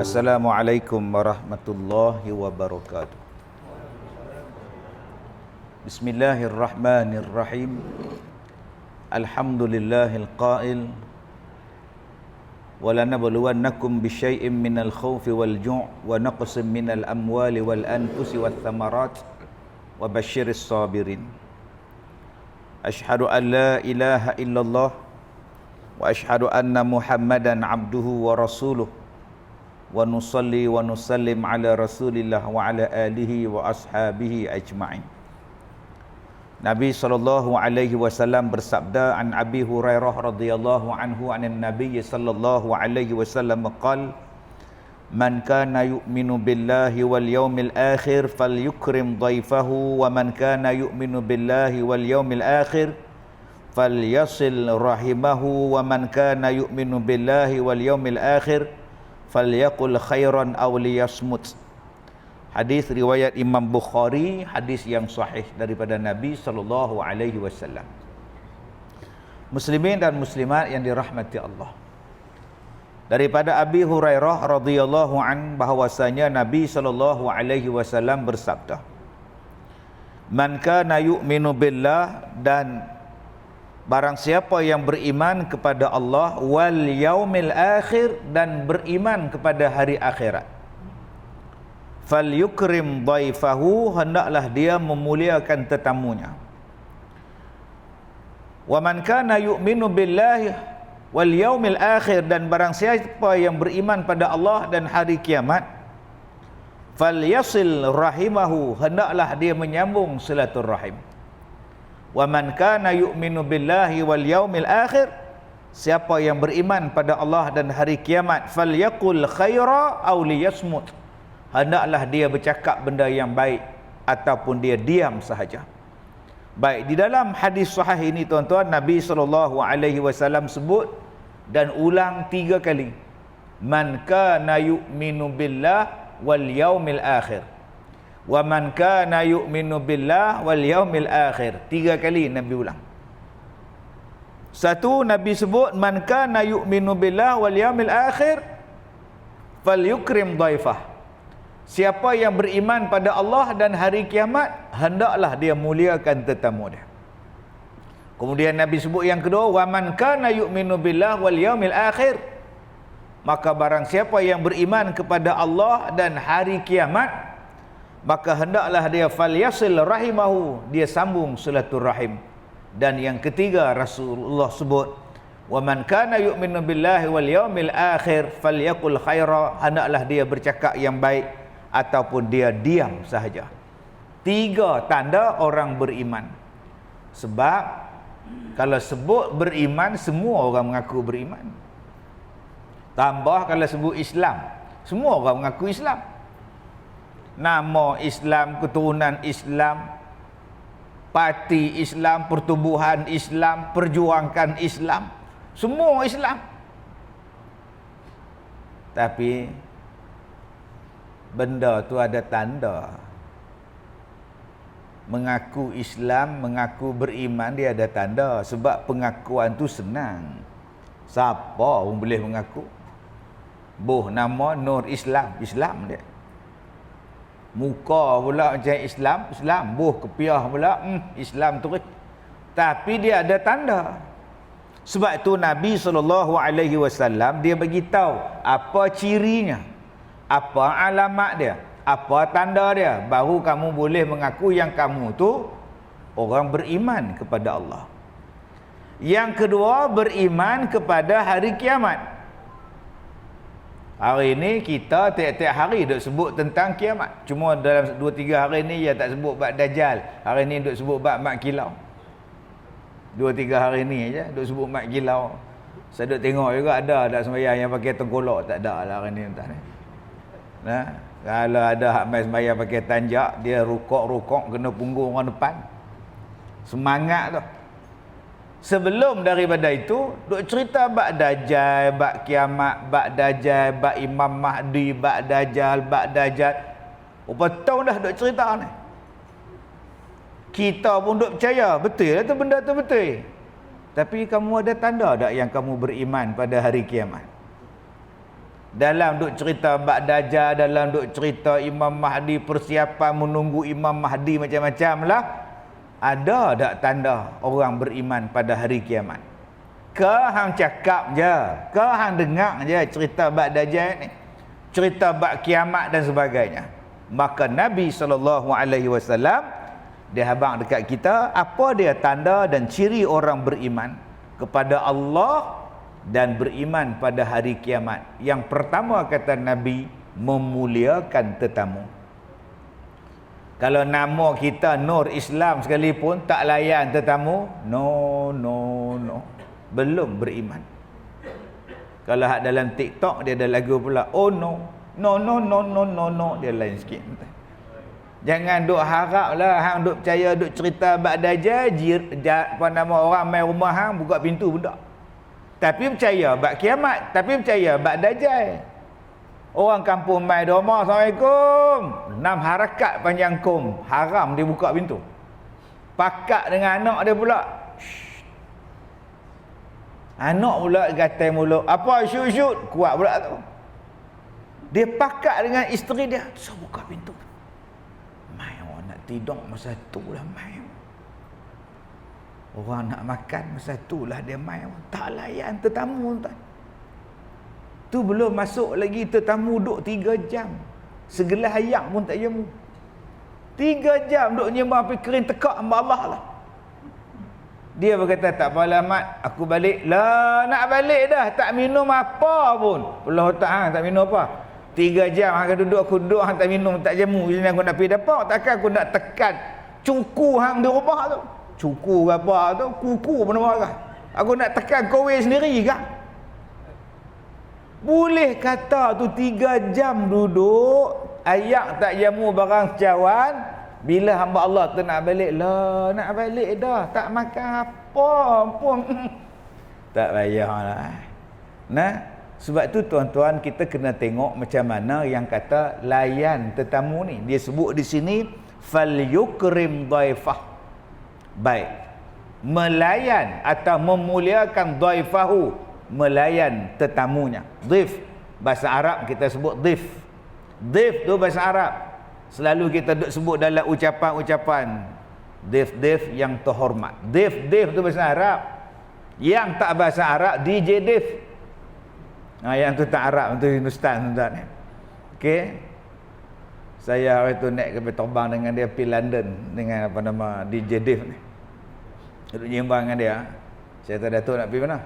Assalamualaikum warahmatullahi wabarakatuh. Bismillahirrahmanirrahim. Alhamdulillahil qail walanabluwannakum bisyai'in minal khawfi wal ju' wa naqsin minal amwali wal anfusi wath thamarat wa basyiris sabirin. Asyhadu an la ilaha illallah wa asyhadu anna Muhammadan abduhu wa rasuluh wa nusalli wa nusallim ala rasulillah wa ala alihi wa ashabihi ajma'in. Nabi sallallahu alaihi wasallam bersabda, an Abi Hurairah radhiyallahu anhu anin Nabi sallallahu alaihi wasallam qala, man kana yu'minu billahi wal yawmil akhir falyukrim dhaifahu wa man kana yu'minu billahi wal yawmil akhir falyasil rahimahu wa man kana yu'minu billahi wal yawmil akhir falyaqul khairan aw liyasmut. Hadis riwayat Imam Bukhari, hadis yang sahih daripada Nabi sallallahu alaihi wasallam. Muslimin dan muslimat yang dirahmati Allah. Daripada Abi Hurairah radhiyallahu an bahwasanya Nabi sallallahu alaihi wasallam bersabda, man kana yu'minu billah, dan barang siapa yang beriman kepada Allah wal yaumil akhir, dan beriman kepada hari akhirat, falyukrim dhaifahu, hendaklah dia memuliakan tetamunya. Wa man kana yu'minu billahi wal yaumil akhir, dan barang siapa yang beriman pada Allah dan hari kiamat, falyasil rahimahu, hendaklah dia menyambung silaturrahim. Wa man kana yu'minu billahi wal yaumil akhir, siapa yang beriman pada Allah dan hari kiamat, falyaqul khaira aw liyasmut, hendaklah dia bercakap benda yang baik ataupun dia diam sahaja. Baik, di dalam hadis sahih ini tuan-tuan, Nabi sallallahu alaihi wasallam sebut dan ulang 3 kali, man kana yu'minu billah wal yaumil akhir, wa man kana yu'minu billah wal yaumil akhir. 3 kali Nabi ulang. Satu, Nabi sebut man kana yu'minu billah wal yaumil akhir falyukrim dhaifah, siapa yang beriman pada Allah dan hari kiamat, hendaklah dia muliakan tetamu dia. Kemudian Nabi sebut yang kedua, wa man kana yu'minu billah wal yaumil akhir, maka barang siapa yang beriman kepada Allah dan hari kiamat, maka hendaklah dia falyasil rahimahu, dia sambung silaturrahim. Dan yang ketiga Rasulullah sebut, wa man kana yu'minu billahi wal yaumil akhir falyaqul khaira, hendaklah dia bercakap yang baik ataupun dia diam sahaja. 3 tanda orang beriman. Sebab kalau sebut beriman, semua orang mengaku beriman. Tambah kalau sebut Islam, semua orang mengaku Islam. Nama Islam, keturunan Islam, parti Islam, pertubuhan Islam, perjuangkan Islam, semua Islam. Tapi benda tu ada tanda. Mengaku Islam, mengaku beriman, dia ada tanda. Sebab pengakuan tu senang. Siapa pun boleh mengaku. Boh nama Nur Islam, Islam dia. Muka pula macam Islam, Islam. Boh kepiah pula, Islam terus. Tapi dia ada tanda. Sebab itu Nabi SAW dia bagi tahu apa cirinya, apa alamat dia, apa tanda dia, baru kamu boleh mengaku yang kamu tu orang beriman kepada Allah. Yang kedua, beriman kepada hari kiamat. Hari ini kita tiap-tiap hari duk sebut tentang kiamat. Cuma dalam 2-3 hari ni dia tak sebut bab Dajjal. Hari ni duk sebut bab mat kilau. 2-3 hari ni aja duk sebut mat kilau. Saya duk tengok juga ada sembahyang yang pakai tengkolok, tak ada lah hari ni entah ni. Nah, kalau ada hak mai sembahyang pakai tanjak, dia rukuk-rukuk kena punggung orang depan. Semangat tu. Sebelum daripada itu, duk cerita bab Dajjal, bab kiamat, bab Dajjal, bab Imam Mahdi, bab Dajjal, bab Dajjal. Berapa tahun dah duk cerita ni. Kita pun duk percaya, betul lah tu benda tu betul. Tapi kamu ada tanda tak yang kamu beriman pada hari kiamat? dalam duk cerita bab Dajjal, dalam duk cerita Imam Mahdi, persiapan menunggu Imam Mahdi macam-macam lah, ada tak tanda orang beriman pada hari kiamat? Ke hang cakap je, ke hang dengar je cerita bab Dajjal ni, cerita bab kiamat dan sebagainya? Maka Nabi SAW dia habang dekat kita apa dia tanda dan ciri orang beriman kepada Allah dan beriman pada hari kiamat. Yang pertama kata Nabi, memuliakan tetamu. Kalau nama kita Nur Islam sekalipun tak layan tetamu, no, belum beriman. Kalau hak dalam TikTok dia ada lagu pula, oh no, dia lain sikit. Jangan duk harap lah hang duk percaya duk cerita bab Dajjal, apa nama orang main rumah hang buka pintu budak. Tapi percaya bab kiamat, tapi percaya bab Dajjal. Orang kampung mai di rumah, Assalamualaikum. 6 harakat panjang kum, haram dia buka pintu. Pakak dengan anak dia pula. Anak pula gatai mulut. Apa shoot, kuat pula tu. Dia pakat dengan isteri dia, so buka pintu. Mai orang nak tidur masa tu lah mai. Orang nak makan masa tu lah dia mai. Tak layan tetamu tuan. Tu belum masuk lagi tetamu duduk 3 jam. Segelas ayam pun tak jamu. 3 jam duduk nyembah api kering tekak hamba Allah lah. Dia berkata, tak apalah Mat, aku balik. Lah nak balik dah, tak minum apa pun. Pulau otak hang tak minum apa. 3 jam hang duduk, aku duduk hang tak minum, tak jamu. Jadi aku nak pergi dapat, takkan aku nak tekan cuku hang di rumah tu. Cuku ke apa tu, kuku pun nama kah. Aku nak tekan kowe sendiri kah? Boleh kata tu 3 jam duduk, ayak tak jamu barang secawan. Bila hamba Allah tu nak balik, lah nak balik dah, tak makan apa pun. Tak payahlah. Nah, sebab tu tuan-tuan kita kena tengok macam mana yang kata layan tetamu ni. Dia sebut di sini falyukrim dhaifah. Baik. Melayan atau memuliakan dhaifahu, melayan tetamunya. Dhaif bahasa Arab kita sebut dhaif. Dhaif tu bahasa Arab. Selalu kita duk sebut dalam ucapan-ucapan dhaif yang terhormat. Dhaif tu bahasa Arab. Yang tak bahasa Arab DJ dhaif. Yang tu tak Arab, tu Hindustan tuan-tuan. Okey. Saya hari tu naik kapal terbang dengan dia pergi London dengan apa nama DJ dhaif ni. Duduk nyembang dengan dia. Saya kata, Datuk nak pergi mana?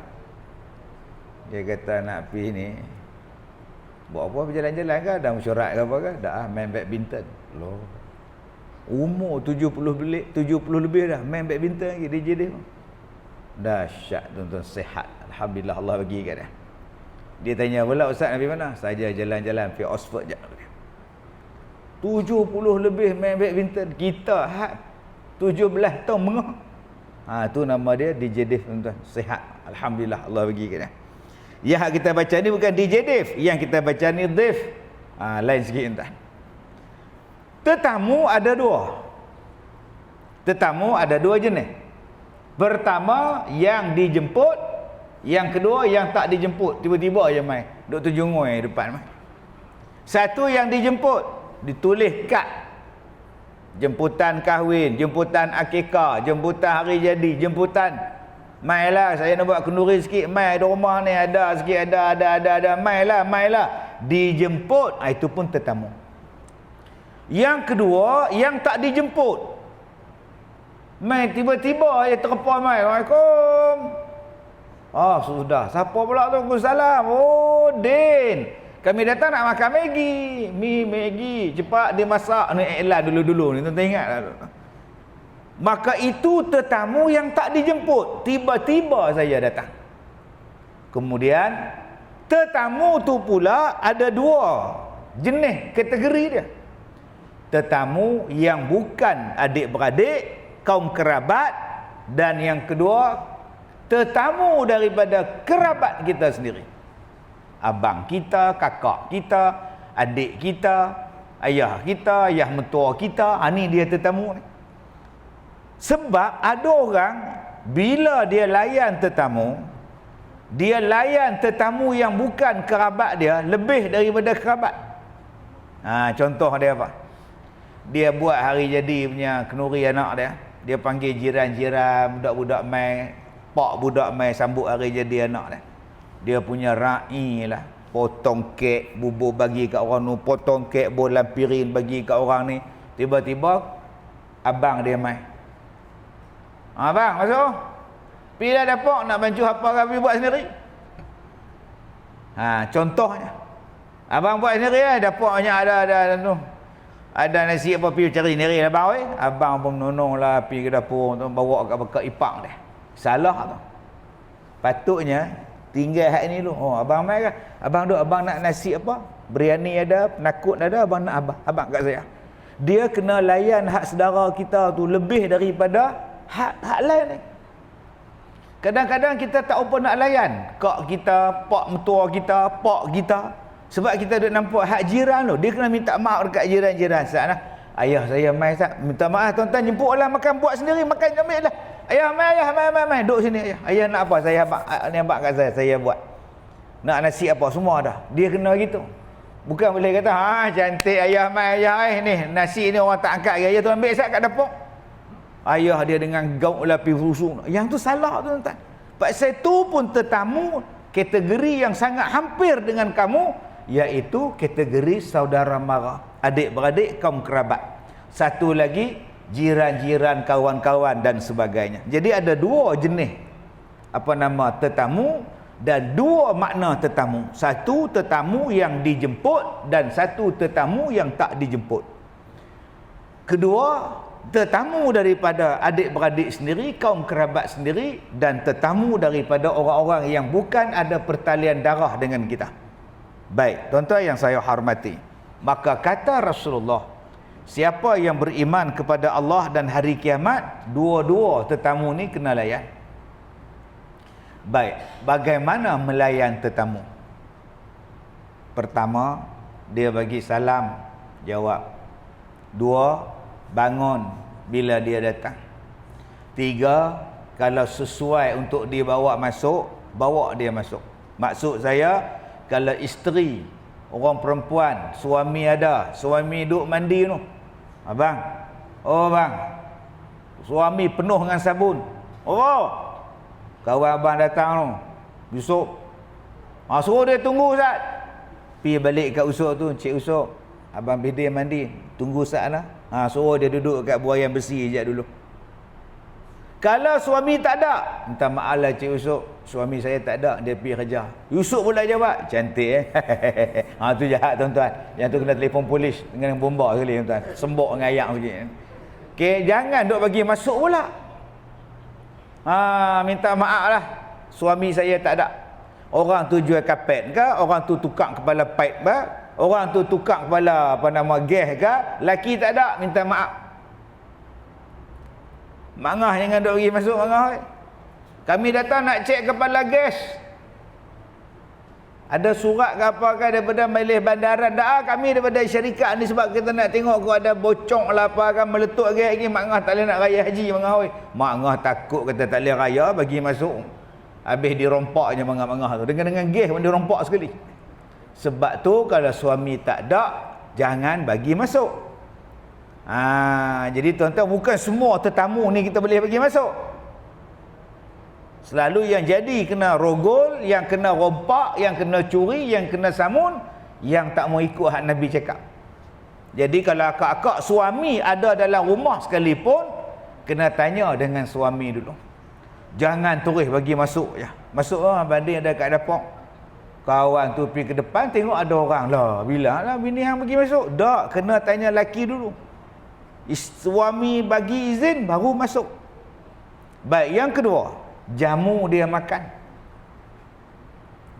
Dia kata nak pergi ni. Buat apa berjalan-jalan ke? Dah mesyuarat ke apa ke? Dah main badminton. Loh. Umur 70 lebih dah main badminton lagi DJ dia. Dahsyat tuan-tuan, sihat. Alhamdulillah Allah bagi kat dia. Dia tanya pula, Ustaz nak pergi mana? Saja jalan-jalan pergi Oxford je. 70 lebih main badminton. Kita 17 tahun mengah. Tu nama dia DJ Dave tuan-tuan. Sihat. Alhamdulillah Allah bagi kat dia. Yang kita baca ni bukan DJ Dave, yang kita baca ni Dave. Lain sikit tuan. Tetamu ada 2. Tetamu ada 2 jenis. Pertama yang dijemput, yang kedua yang tak dijemput. Tiba-tiba je mai duk terjungoi depan mai. Satu yang dijemput, ditulis kad. Jemputan kahwin, jemputan akikah, jemputan hari jadi, jemputan mailah saya nak buat kenduri sikit, mai di rumah ni ada sikit, ada, mailah dijemput. Itu pun tetamu. Yang kedua yang tak dijemput, mai tiba-tiba je terpon mai, Assalamualaikum. Sudah, siapa pula tu? Waalaikumsalam. Oh Din, kami datang nak makan Maggi, cepat dia masak ni, iklan dulu-dulu ni, tuan-tuan ingat tak? Maka itu tetamu yang tak dijemput, tiba-tiba saya datang. Kemudian tetamu tu pula ada 2 jenis kategori dia. Tetamu yang bukan adik-beradik, kaum kerabat, dan yang kedua tetamu daripada kerabat kita sendiri. Abang kita, kakak kita, adik kita, ayah kita, ayah mentua kita. Ni dia tetamu ni. Sebab ada orang bila dia layan tetamu, Dia layan tetamu yang bukan kerabat dia lebih daripada kerabat. Contoh dia apa? Dia buat hari jadi punya kenduri anak dia. Dia panggil jiran-jiran, budak-budak mai, pak budak mai sambut hari jadi anak dia. Dia punya ra'i lah. Potong kek, bubur bagi kat orang ni, potong kek, bola piring bagi kat orang ni. Tiba-tiba abang dia mai. Abang, masuk. Pergi dah dapur nak bantu apa kami buat sendiri. Contohnya. Abang buat sendiri dapurnya ada tu. Ada nasi apa pergi cari sendiri lah abang. Abang pun menonong lah pergi ke dapur tu bawa kat bekas ipak dia. Salah tu. Patutnya tinggal hak ni dulu. Abang mai ke? Abang duk, abang nak nasi apa? Biryani ada, penakut ada, abang nak abang kat saya. Dia kena layan hak saudara kita tu lebih daripada hak lain ni. Kadang-kadang kita tak apa nak layan kak kita, pak mentua kita, pak kita. Sebab kita duk nampak hak jiran tu, dia kena minta maaf dekat jiran-jiran. Saatlah ayah saya mai sat, minta maaf tuan-tuan, jemputlah makan, buat sendiri makan, ambil lah. Ayah mai duduk sini ayah. Ayah nak apa? Saya abang ni abang kat saya buat. Nak nasi apa semua dah. Dia kena gitu. Bukan boleh kata cantik ayah mai ayah ni nasi ni orang tak angkat ayah tu ambil sat kat dapur. Ayah dia dengan gaun lapis rusuk. Yang tu salah tuan-tuan. Pasal tu pun tetamu kategori yang sangat hampir dengan kamu, iaitu kategori saudara mara, adik-beradik, kaum kerabat. Satu lagi jiran-jiran, kawan-kawan dan sebagainya. Jadi ada dua jenis tetamu dan dua makna tetamu. Satu tetamu yang dijemput dan satu tetamu yang tak dijemput. Kedua, tetamu daripada adik-beradik sendiri, kaum kerabat sendiri, dan tetamu daripada orang-orang yang bukan ada pertalian darah dengan kita. Baik, tuan-tuan yang saya hormati, maka kata Rasulullah, siapa yang beriman kepada Allah dan hari kiamat, dua-dua tetamu ni kena layan. Baik, bagaimana melayan tetamu? Pertama, dia bagi salam, jawab. Dua, bangun bila dia datang. Tiga, kalau sesuai untuk dibawa masuk, bawa dia masuk. Maksud saya, kalau isteri, orang perempuan, suami ada, suami duduk mandi tu, abang, bang, suami penuh dengan sabun, kawan abang datang tu, Yusuf, suruh dia tunggu Ustaz. Pergi balik kat Usuk tu, Cik Usuk, abang Bidin mandi, tunggu Ustaz lah. Suruh dia duduk kat buaian besi sekejap dulu. Kalau suami tak ada, minta maaf lah Cik Usuk, suami saya tak ada, dia pergi kerja. Yusuf pula jawab, cantik tu jahat tuan-tuan. Yang tu kena telefon polis dengan bomba sekali tuan-tuan. Sembok dengan ayak sikit. Okey, jangan duk bagi masuk pula. Minta maaf lah, suami saya tak ada. Orang tu jual kapet ke, orang tu tukang kepala pipe ke, orang tu tukang kepala gas ke, laki tak ada, minta maaf. Mangah jangan duk pergi masuk mangah. Kami datang nak cek kepala gas. Ada surat ke apa ke daripada majlis bandaran. Kami daripada syarikat ni sebab kita nak tengok kau ada bocong lah apa kan meletup lagi. Mangah tak boleh nak raya haji mangah oi. Mangah takut kata tak boleh raya bagi masuk. Habis dirompaknya mangah-mangah tu. Dengan gas pun dirompak sekali. Sebab tu kalau suami tak ada, jangan bagi masuk. Jadi tuan-tuan, bukan semua tetamu ni kita boleh bagi masuk. Selalu yang jadi kena rogol, yang kena rompak, yang kena curi, yang kena samun, yang tak mau ikut hak Nabi cakap. Jadi kalau akak-akak suami ada dalam rumah sekalipun, kena tanya dengan suami dulu. Jangan terus bagi masuk je. Masuk banding ada kat dapur. Kawan tu pergi ke depan, tengok ada orang lah. Bila lah bini hang bagi masuk? Tak, kena tanya laki dulu. Suami bagi izin baru masuk. Baik, yang kedua, jamu dia makan.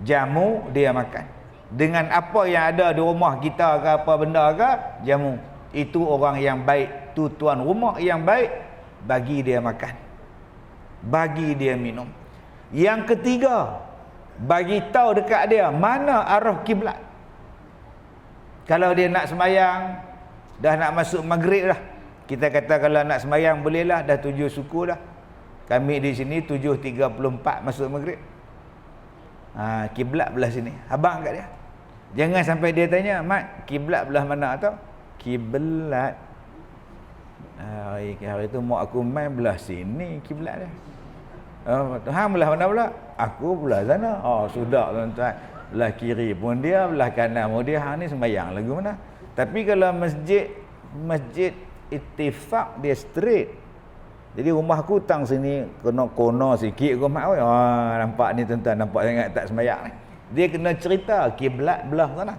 Jamu dia makan. Dengan apa yang ada di rumah kita ke apa benda ke, jamu. Itu orang yang baik, tu tuan rumah yang baik, bagi dia makan. Bagi dia minum. Yang ketiga, bagi tahu dekat dia mana arah kiblat. Kalau dia nak sembahyang, dah nak masuk maghrib dah. Kita kata kalau nak sembahyang bolehlah, dah 7 suku dah. Kami di sini 7.34 masuk maghrib. Kiblat belah sini. Abang kat dia. Jangan sampai dia tanya, "Mat, kiblat belah mana tau?" Kiblat. Hari tu mak aku main belah sini kiblat dia. Hang belah mana pula? Aku belah sana. Sudah tuan-tuan. Belah kiri pun dia, belah kanan pun dia. Hang ni sembahyang lagu mana? Tapi kalau masjid Ittifaq dia straight. Jadi rumah aku tang sini kena kono sikit ke mak oi. Nampak ni tuan-tuan, nampak sangat tak sembahyang ni. Dia kena cerita kiblat belah sana.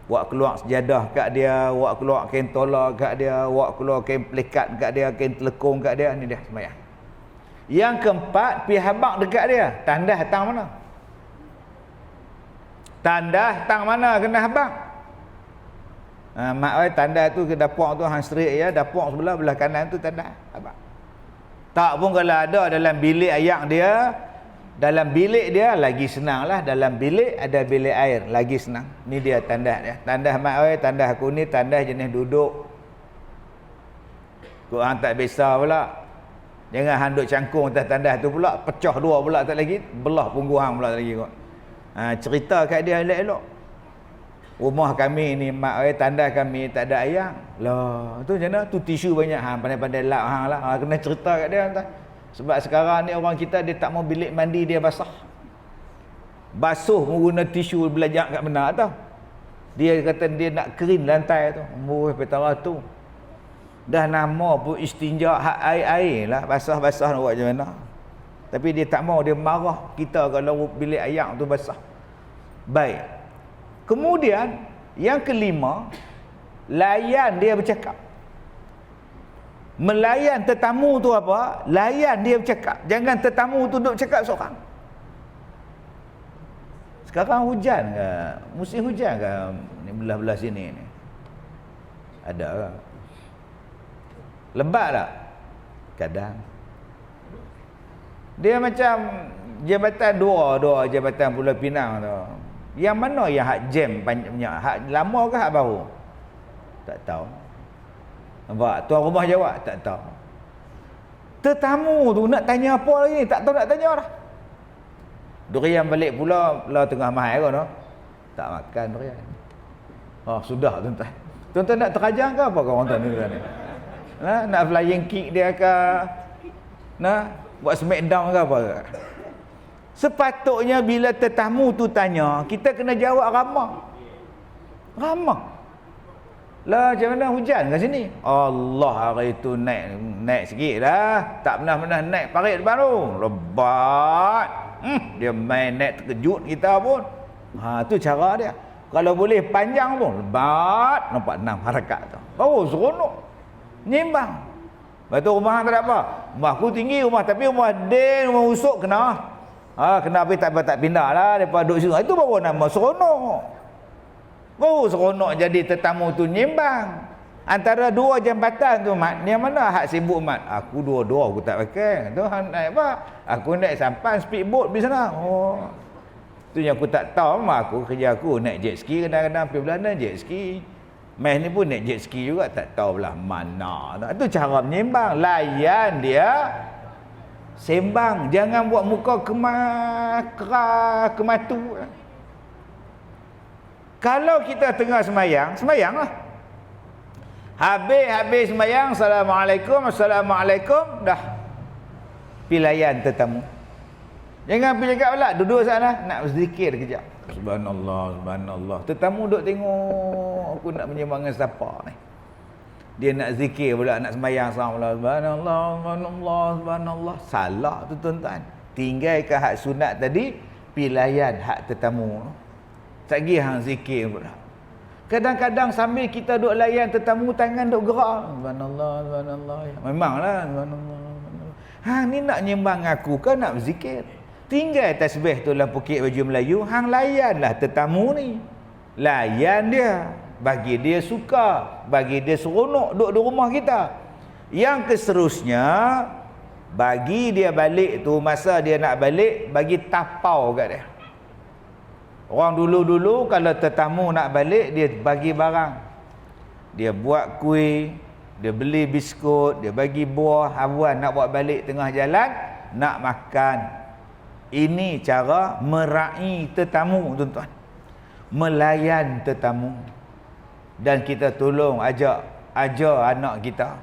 Wak keluar sejadah kat dia, wak keluar kain tola kat dia, wak keluar kain pelikat kat dia, kain telekung kat dia, ni dia sembahyang. Yang keempat, pi habaq dekat dia, tandas tang mana? Tandas tang mana kena habaq? Mak oi tandas tu ke dapur tu hang straight ya, dapur belah kanan tu tandas habaq. Tak pun kalau ada dalam bilik ayak dia, dalam bilik dia lagi senang lah. Dalam bilik ada bilik air, lagi senang. Ni dia tandas dia. Tandas mak oi, tandas aku ni tandas jenis duduk. Kau hang tak biasa pula. Jangan hang duk cangkung atas tandas tu pula, pecah dua pula tak lagi, belah punggung hang pula tak lagi kau. Cerita kat dia elok-elok. Rumah kami ni mak oi, tandas kami tak ada ayang. Lah, tu macam mana? Tu tisu banyak hang pandai-pandai lap hang lah. Kena cerita kat dia entah. Sebab sekarang ni orang kita dia tak mau bilik mandi dia basah. Basuh menggunakan tisu belajak kat benar tau. Dia kata dia nak kering lantai tu. Petara tu. Dah nama pun istinja hak air-air lah. Basah-basah nak buat macam mana. Tapi dia tak mau, dia marah kita kalau bilik ayak tu basah. Baik. Kemudian yang kelima, layan dia bercakap. Melayan tetamu tu apa? Layan dia bercakap. Jangan tetamu tu duduk cakap seorang. Sekarang hujan ke? Musim hujan ke? Ni belah-belah sini ni. Ada ke? Lebat tak? Kadang. Dia macam jabatan dua jabatan Pulau Pinang tu. Yang mana yang hak jam banyak? Hak lama ke hak baru? Tak tahu. Nampak? Tuan rumah jawab, tak tahu. Tetamu tu nak tanya apa lagi? Tak tahu nak tanya dah. Durian balik pula tengah mahal kan? Tak makan durian. Sudah tuan-tuan. Tuan-tuan nak terajang ke apa kawan tuan ni? Nak flying kick dia ke? Buat smackdown ke apa ke? Sepatutnya bila tetamu tu tanya, kita kena jawab ramah. Ramah. Lah macam mana hujan kat sini? Allah, hari tu naik sikit dah. Tak pernah naik parit depan tu. Lebat. Dia main naik terkejut kita pun. Tu cara dia. Kalau boleh panjang pun. Lebat. Nampak 6 harakat tu. Seronok. Nyimbang. Lepas tu rumah tak ada apa. Rumah aku tinggi rumah. Tapi rumah Den, rumah usuk kena. Kena tapi tak pindah lah. Daripada duduk sini. Itu baru nama seronok. Baru seronok jadi tetamu tu nyimbang. Antara dua jambatan tu mat, yang mana hak sibuk mat? Aku dua-dua aku tak pakai. Tu hang naik apa? Aku naik sampan speedboat di sana. Tu yang aku tak tahu mak aku kerja aku naik jet ski kadang-kadang pergi Belanda jet ski. Mes ni pun naik jet ski juga tak tahu belah mana. Tu cara menyimbang. Layan dia. Sembang, jangan buat muka kematu. Kalau kita tengah semayanglah. Habis semayang, Assalamualaikum, dah. Pilihan tetamu. Jangan pergi cakap pula, duduk sana, nak berzikir kejap. Subhanallah. Tetamu duduk tengok, aku nak menyembang dengan siapa ni. Dia nak zikir pula, nak semayang Subhanallah. Salah tu tuan-tuan. Tinggalkan hak sunat tadi, pilihan hak tetamu. Tak pergi hang zikir pula. Kadang-kadang sambil kita duk layan tetamu, tangan duk gerak. Subhanallah. Memanglah subhanallah. Hang ni nak nyembang aku ke nak berzikir? Tinggal tasbih tu dalam pukit baju Melayu, hang layanlah tetamu ni. Layan dia. Bagi dia suka, bagi dia seronok duduk di rumah kita. Yang keseterusnya, bagi dia balik tu, masa dia nak balik, bagi tapau kat dia. Orang dulu-dulu kalau tetamu nak balik, dia bagi barang. Dia buat kuih, dia beli biskut, dia bagi buah, habuan nak buat balik tengah jalan, nak makan. Ini cara meraih tetamu, tuan-tuan. Melayan tetamu. Dan kita tolong ajar anak kita.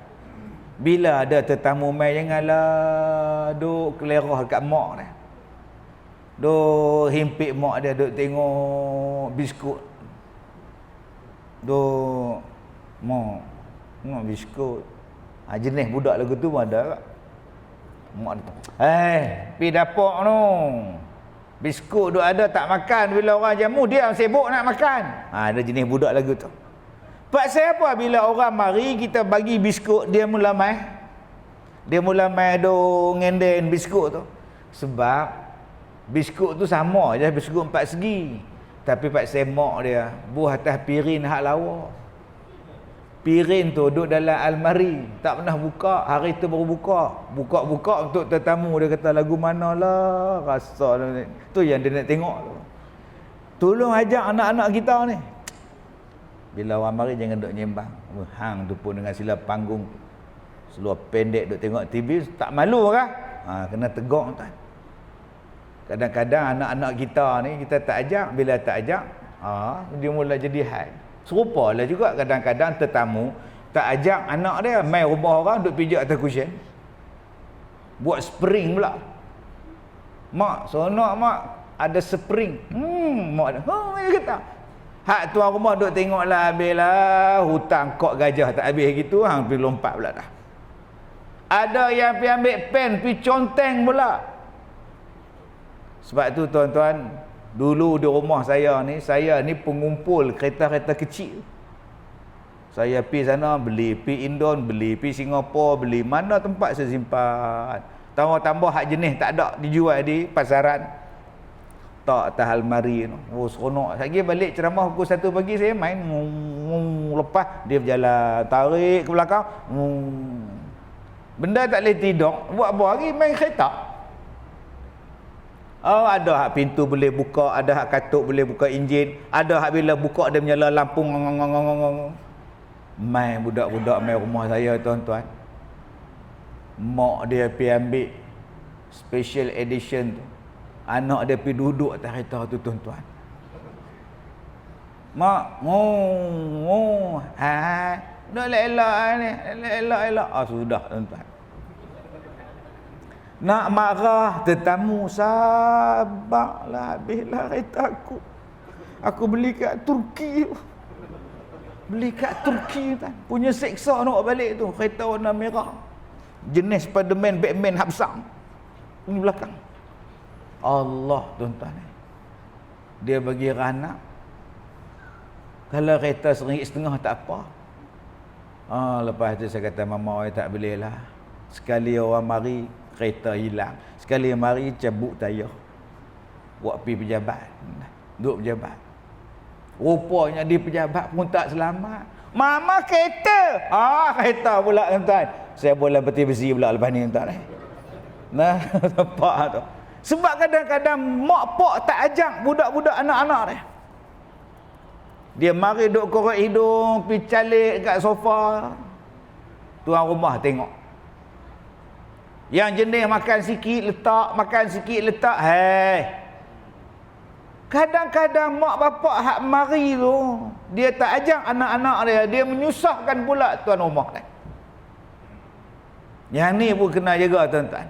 Bila ada tetamu mai, janganlah duk kelerah kat mak dia. Duk himpit mak dia, duk tengok biskut. Duk mak biskut. Jenis budak lagu tu pun ada tak? Mak dia, pi dapur tu. Biskut duk ada tak makan, bila orang jamu dia sibuk nak makan. Ada jenis budak lagu tu. Pasal apa bila orang mari kita bagi biskut dia mula mai? Dia mula mai duk ngenden biskut tu. Sebab biskut tu sama je biskut 4 segi. Tapi pak semak dia buah atas piring hak lawa. Piring tu duduk dalam almari, tak pernah buka, hari tu baru buka. Buka-buka untuk tetamu, dia kata lagu manalah rasa tu yang dia nak tengok tu. Tolong ajak anak-anak kita ni. Bila orang mari jangan duk nyembang. Hang tu pun dengan sila panggung seluar pendek duk tengok TV, tak malu kah? Kena tegur tuan. Kadang-kadang anak-anak kita ni kita tak ajak, bila tak ajak, dia mula jadi hal. Serupalah juga kadang-kadang tetamu tak ajak anak dia mai rumah orang duk pijak atas cushion. Buat spring pula. Mak, seronok mak, ada spring. Mak dia, dia kata. Hak tuan rumah duk tengoklah habislah hutang kok gajah tak habis gitu, hang pergi lompat pula dah. Ada yang pergi ambil pen, pergi conteng pula. Sebab tu tuan-tuan, dulu di rumah saya ni pengumpul kereta-kereta kecil. Saya pergi sana beli, pergi Indon beli, pergi Singapura beli, mana tempat saya simpan. Tambah-tambah hak jenis tak ada dijual di pasaran. Tak atas almari tu. Oh seronok. Lagi balik ceramah pukul 1 pagi saya main. Lepas dia berjalan, tarik ke belakang. Benda tak boleh tidur. Buat apa lagi main kereta. Ada hak pintu boleh buka, ada hak katuk boleh buka enjin, ada hak bila buka dia menyala lampu. Main budak-budak main rumah saya tuan-tuan. Mak dia pergi ambil special edition tu. Anak dia pergi duduk atas kereta tu tuan-tuan. Mak, dah elak ni, elak. Sudah tuan-tuan. Nak marah tetamu, sabarlah, habislah kereta aku. Aku beli kat Turki. Tuan. Punya seksa nak balik tu, kereta warna merah. Jenis Spiderman, Batman hak besar. Ini belakang. Allah tuan-tuan. Dia bagi anak. Kalau kereta RM1.5 tak apa. Lepas tu saya kata mama tak boleh lah. Sekali orang mari kereta hilang, sekali mari cabut tayar. Buat pergi pejabat. Duduk pejabat. Rupanya di pejabat pun tak selamat. Mama kereta. Kereta pula tuan-tuan. Saya boleh beti-besi pula lepas ni tuan-tuan. Nampak tu. Sebab kadang-kadang mak pak tak ajak budak-budak anak-anak dia. Dia mari duduk korek hidung, pergi calik kat sofa. Tuan rumah tengok. Yang jenis makan sikit letak. Kadang-kadang mak bapak hak mari tu, dia tak ajak anak-anak dia menyusahkan pula tuan rumah dia. Yang ni pun kena jaga tuan-tuan.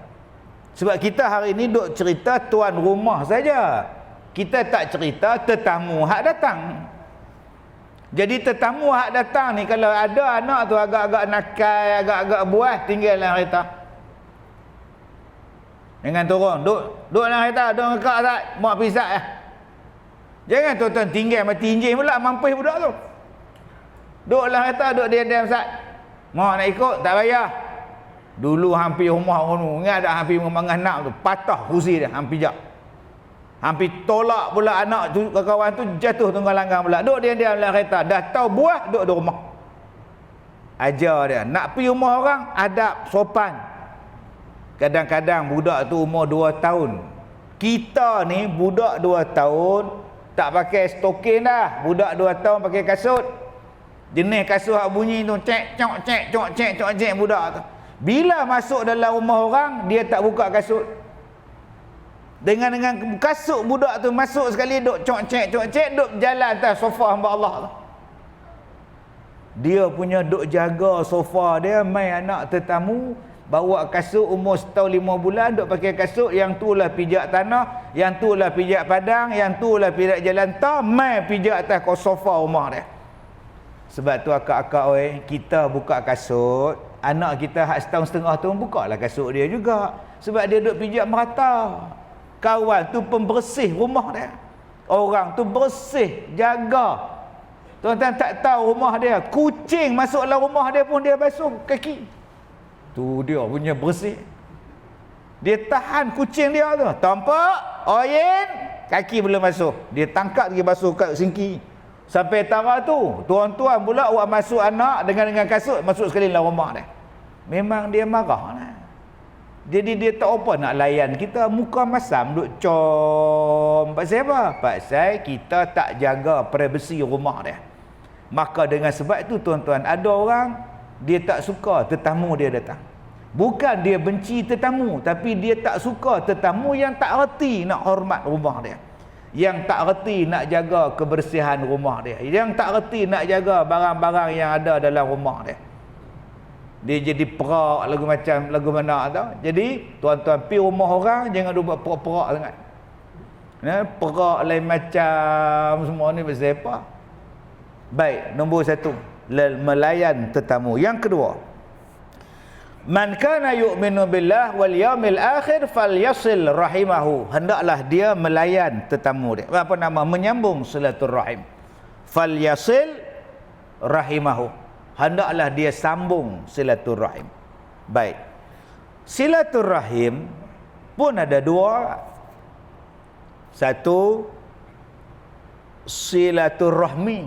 Sebab kita hari ni duk cerita tuan rumah saja. Kita tak cerita tetamu hak datang. Jadi tetamu hak datang ni, kalau ada anak tu agak-agak nakal, agak-agak buas, tinggal dalam kereta. Jangan turun, duduk dalam kereta, duduk ngekak tak, mak pisah lah. Jangan tuan-tuan tinggal mati injin pula, mampus budak tu. Duduk dalam kereta, duduk diam-diam sat. Mak nak ikut, tak payah. Dulu hampir rumah orang tu, ingat tak hampir mengangan nak tu, patah kursi dia, hampir jak. Hampir tolak pula anak tu, kawan tu jatuh tunggal langgang pula. Duduk diam-diam dalam kereta, dah tahu buah, duduk di rumah. Ajar dia, nak pergi rumah orang, adab, sopan. Kadang-kadang budak tu umur 2 tahun. Kita ni budak 2 tahun, tak pakai stokin dah. Budak 2 tahun pakai kasut. Jenis kasut hak bunyi tu, cek, budak tu. Bila masuk dalam rumah orang, dia tak buka kasut. Dengan kasut budak tu masuk sekali duk cok-cek duk jalan atas sofa hamba Allah tu. Dia punya duk jaga sofa dia, mai anak tetamu bawa kasut umur setahun 5 bulan duk pakai kasut, yang tu lah pijak tanah, yang tu lah pijak padang, yang tu lah pijak jalan tar, mai pijak atas sofa rumah dia. Sebab tu akak-akak oi, kita buka kasut, anak kita hak setahun setengah tu bukalah kasut dia juga. Sebab dia duk pijak merata. Kawan tu pembersih rumah dia. Orang tu bersih, jaga. Tuan-tuan tak tahu rumah dia, kucing masuk dalam rumah dia pun dia basuh kaki. Tu dia punya bersih. Dia tahan kucing dia tu. Tampak, oyen, kaki belum masuk. Dia tangkap pergi basuh kat sinki. Sampai tara tu, tuan-tuan pula awak masuk anak dengan kasut, masuk sekali dalam rumah dia. Memang dia marah lah. Jadi dia tak apa nak layan kita, muka masam duk com. Pasal apa? Pasal kita tak jaga privacy rumah dia. Maka dengan sebab itu tuan-tuan, ada orang dia tak suka tetamu dia datang. Bukan dia benci tetamu, tapi dia tak suka tetamu yang tak reti nak hormat rumah dia, yang tak reti nak jaga kebersihan rumah dia, yang tak reti nak jaga barang-barang yang ada dalam rumah dia. Dia jadi perak lagu macam lagu mana tau. Jadi tuan-tuan pi rumah orang jangan buat perak-perak sangat. Perak lain macam semua ni pasal apa? Baik, nombor 1, melayan tetamu. Yang kedua, man kana yu'minu billah wal yaumil akhir falyasil rahimahu. Hendaklah dia melayan tetamu dia. Apa nama? Menyambung silaturahim. Falyasil rahimahu. Hendaklah dia sambung silaturahim. Baik. Silaturahim pun ada 2. Satu, silaturahmi.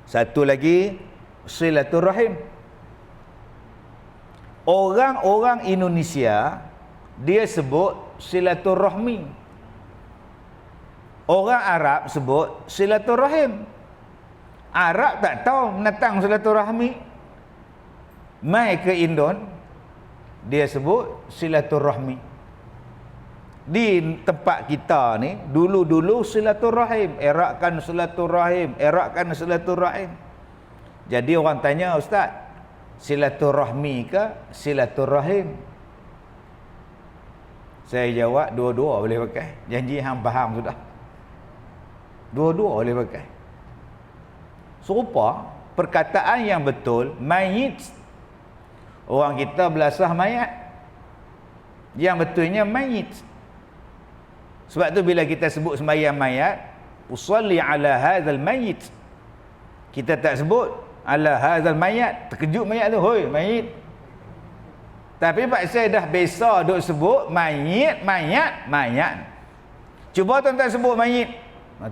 Satu lagi, silaturahim. Orang-orang Indonesia dia sebut silaturahmi. Orang Arab sebut silaturahim. Arab tak tahu menatang silaturahmi. Mai ke Indon, dia sebut silaturahmi. Di tempat kita ni, dulu-dulu silaturahim, erakkan silaturahim, erakkan silaturahim. Jadi orang tanya, Ustaz, silaturahmi ke silaturahim? Saya jawab, dua-dua boleh pakai. Janji hang faham sudah. Dua-dua boleh pakai. Serupa perkataan yang betul, mayit. Orang kita belasah mayat. Yang betulnya mayit. Sebab tu bila kita sebut sembahyang mayat, usalli ala hadzal mayit. Kita tak sebut ala hadzal mayat. Terkejut mayat tu, hoi mayit. Tapi pak saya dah biasa duk sebut mayit, mayat. Cuba tuan-tuan sebut mayit.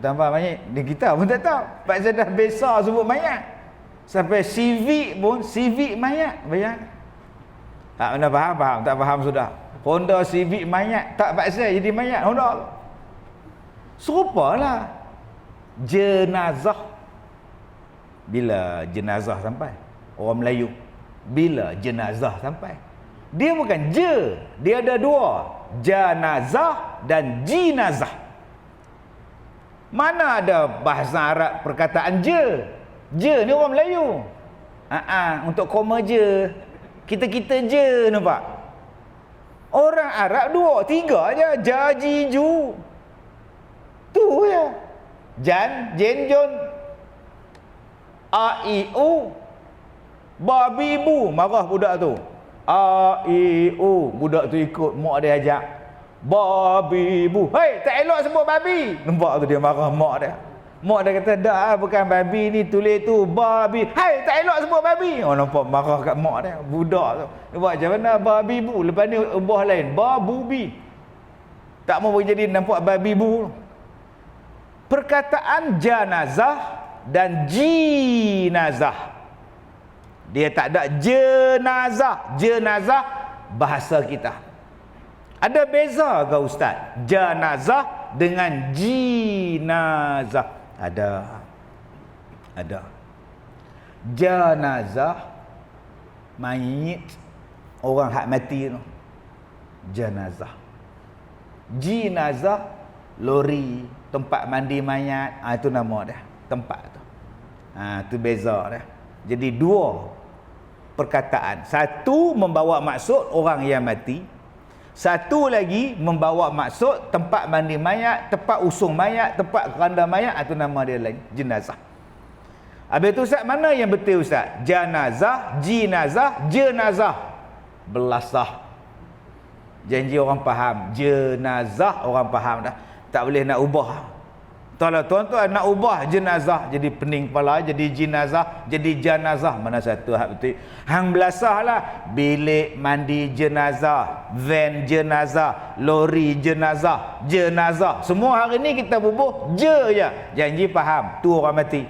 Tanpa mayit, dia kita pun tak tahu. Pak saya dah biasa sebut mayat. Sampai civic pun civic mayat. Bayang. Tak pernah faham, tak faham sudah. Honda Civic mayat, tak pak saya jadi mayat Honda. Serupalah jenazah. Bila jenazah sampai, orang Melayu, bila jenazah sampai, dia bukan je, dia ada 2, janazah dan jinazah. Mana ada bahasa Arab perkataan je? Je ni orang Melayu. Untuk koma je. Kita je, nampak? Orang Arab 2, 3 aja. Jajiju. Tu ya. Jan, jen, jon. A, I, U. Babi, bu. Marah budak tu. A, I, U. Budak tu ikut. Mak dia ajak. Babi, bu. Hei, tak elok sebut babi. Nampak tu dia marah mak dia. Mak dia kata, dah bukan babi ni, tulis tu babi. Hei, tak elok sebut babi. Oh, nampak marah kat mak dia. Budak tu. Dia buat macam mana? Babi, bu. Lepas ni ubah lain. Babubi. Tak mau jadi nampak babi, bu. Perkataan janazah dan jinazah. Dia tak ada jenazah. Jenazah bahasa kita. Ada beza ke Ustaz? Janazah dengan jinazah. Ada. Janazah, mayit, orang hak mati tu. Janazah. Jenazah lori, tempat mandi mayat, itu nama dia, tempat tu. Tu beza dia. Jadi dua perkataan. Satu membawa maksud orang yang mati. Satu lagi membawa maksud tempat mandi mayat, tempat usung mayat, tempat keranda mayat, itu nama dia lain, jenazah. Habis tu Ustaz, mana yang betul Ustaz? Janazah, jenazah, jenazah. Belasah. Janji orang faham. Jenazah orang faham dah. Tak boleh nak ubah. Kalau tuan-tuan nak ubah jenazah jadi pening kepala, jadi jenazah, jadi janazah, mana satu hak betul? Hang belasah lah. Bilik mandi jenazah, van jenazah, lori jenazah, jenazah. Semua hari ni kita bubuh je ya. Janji faham. Tu orang mati.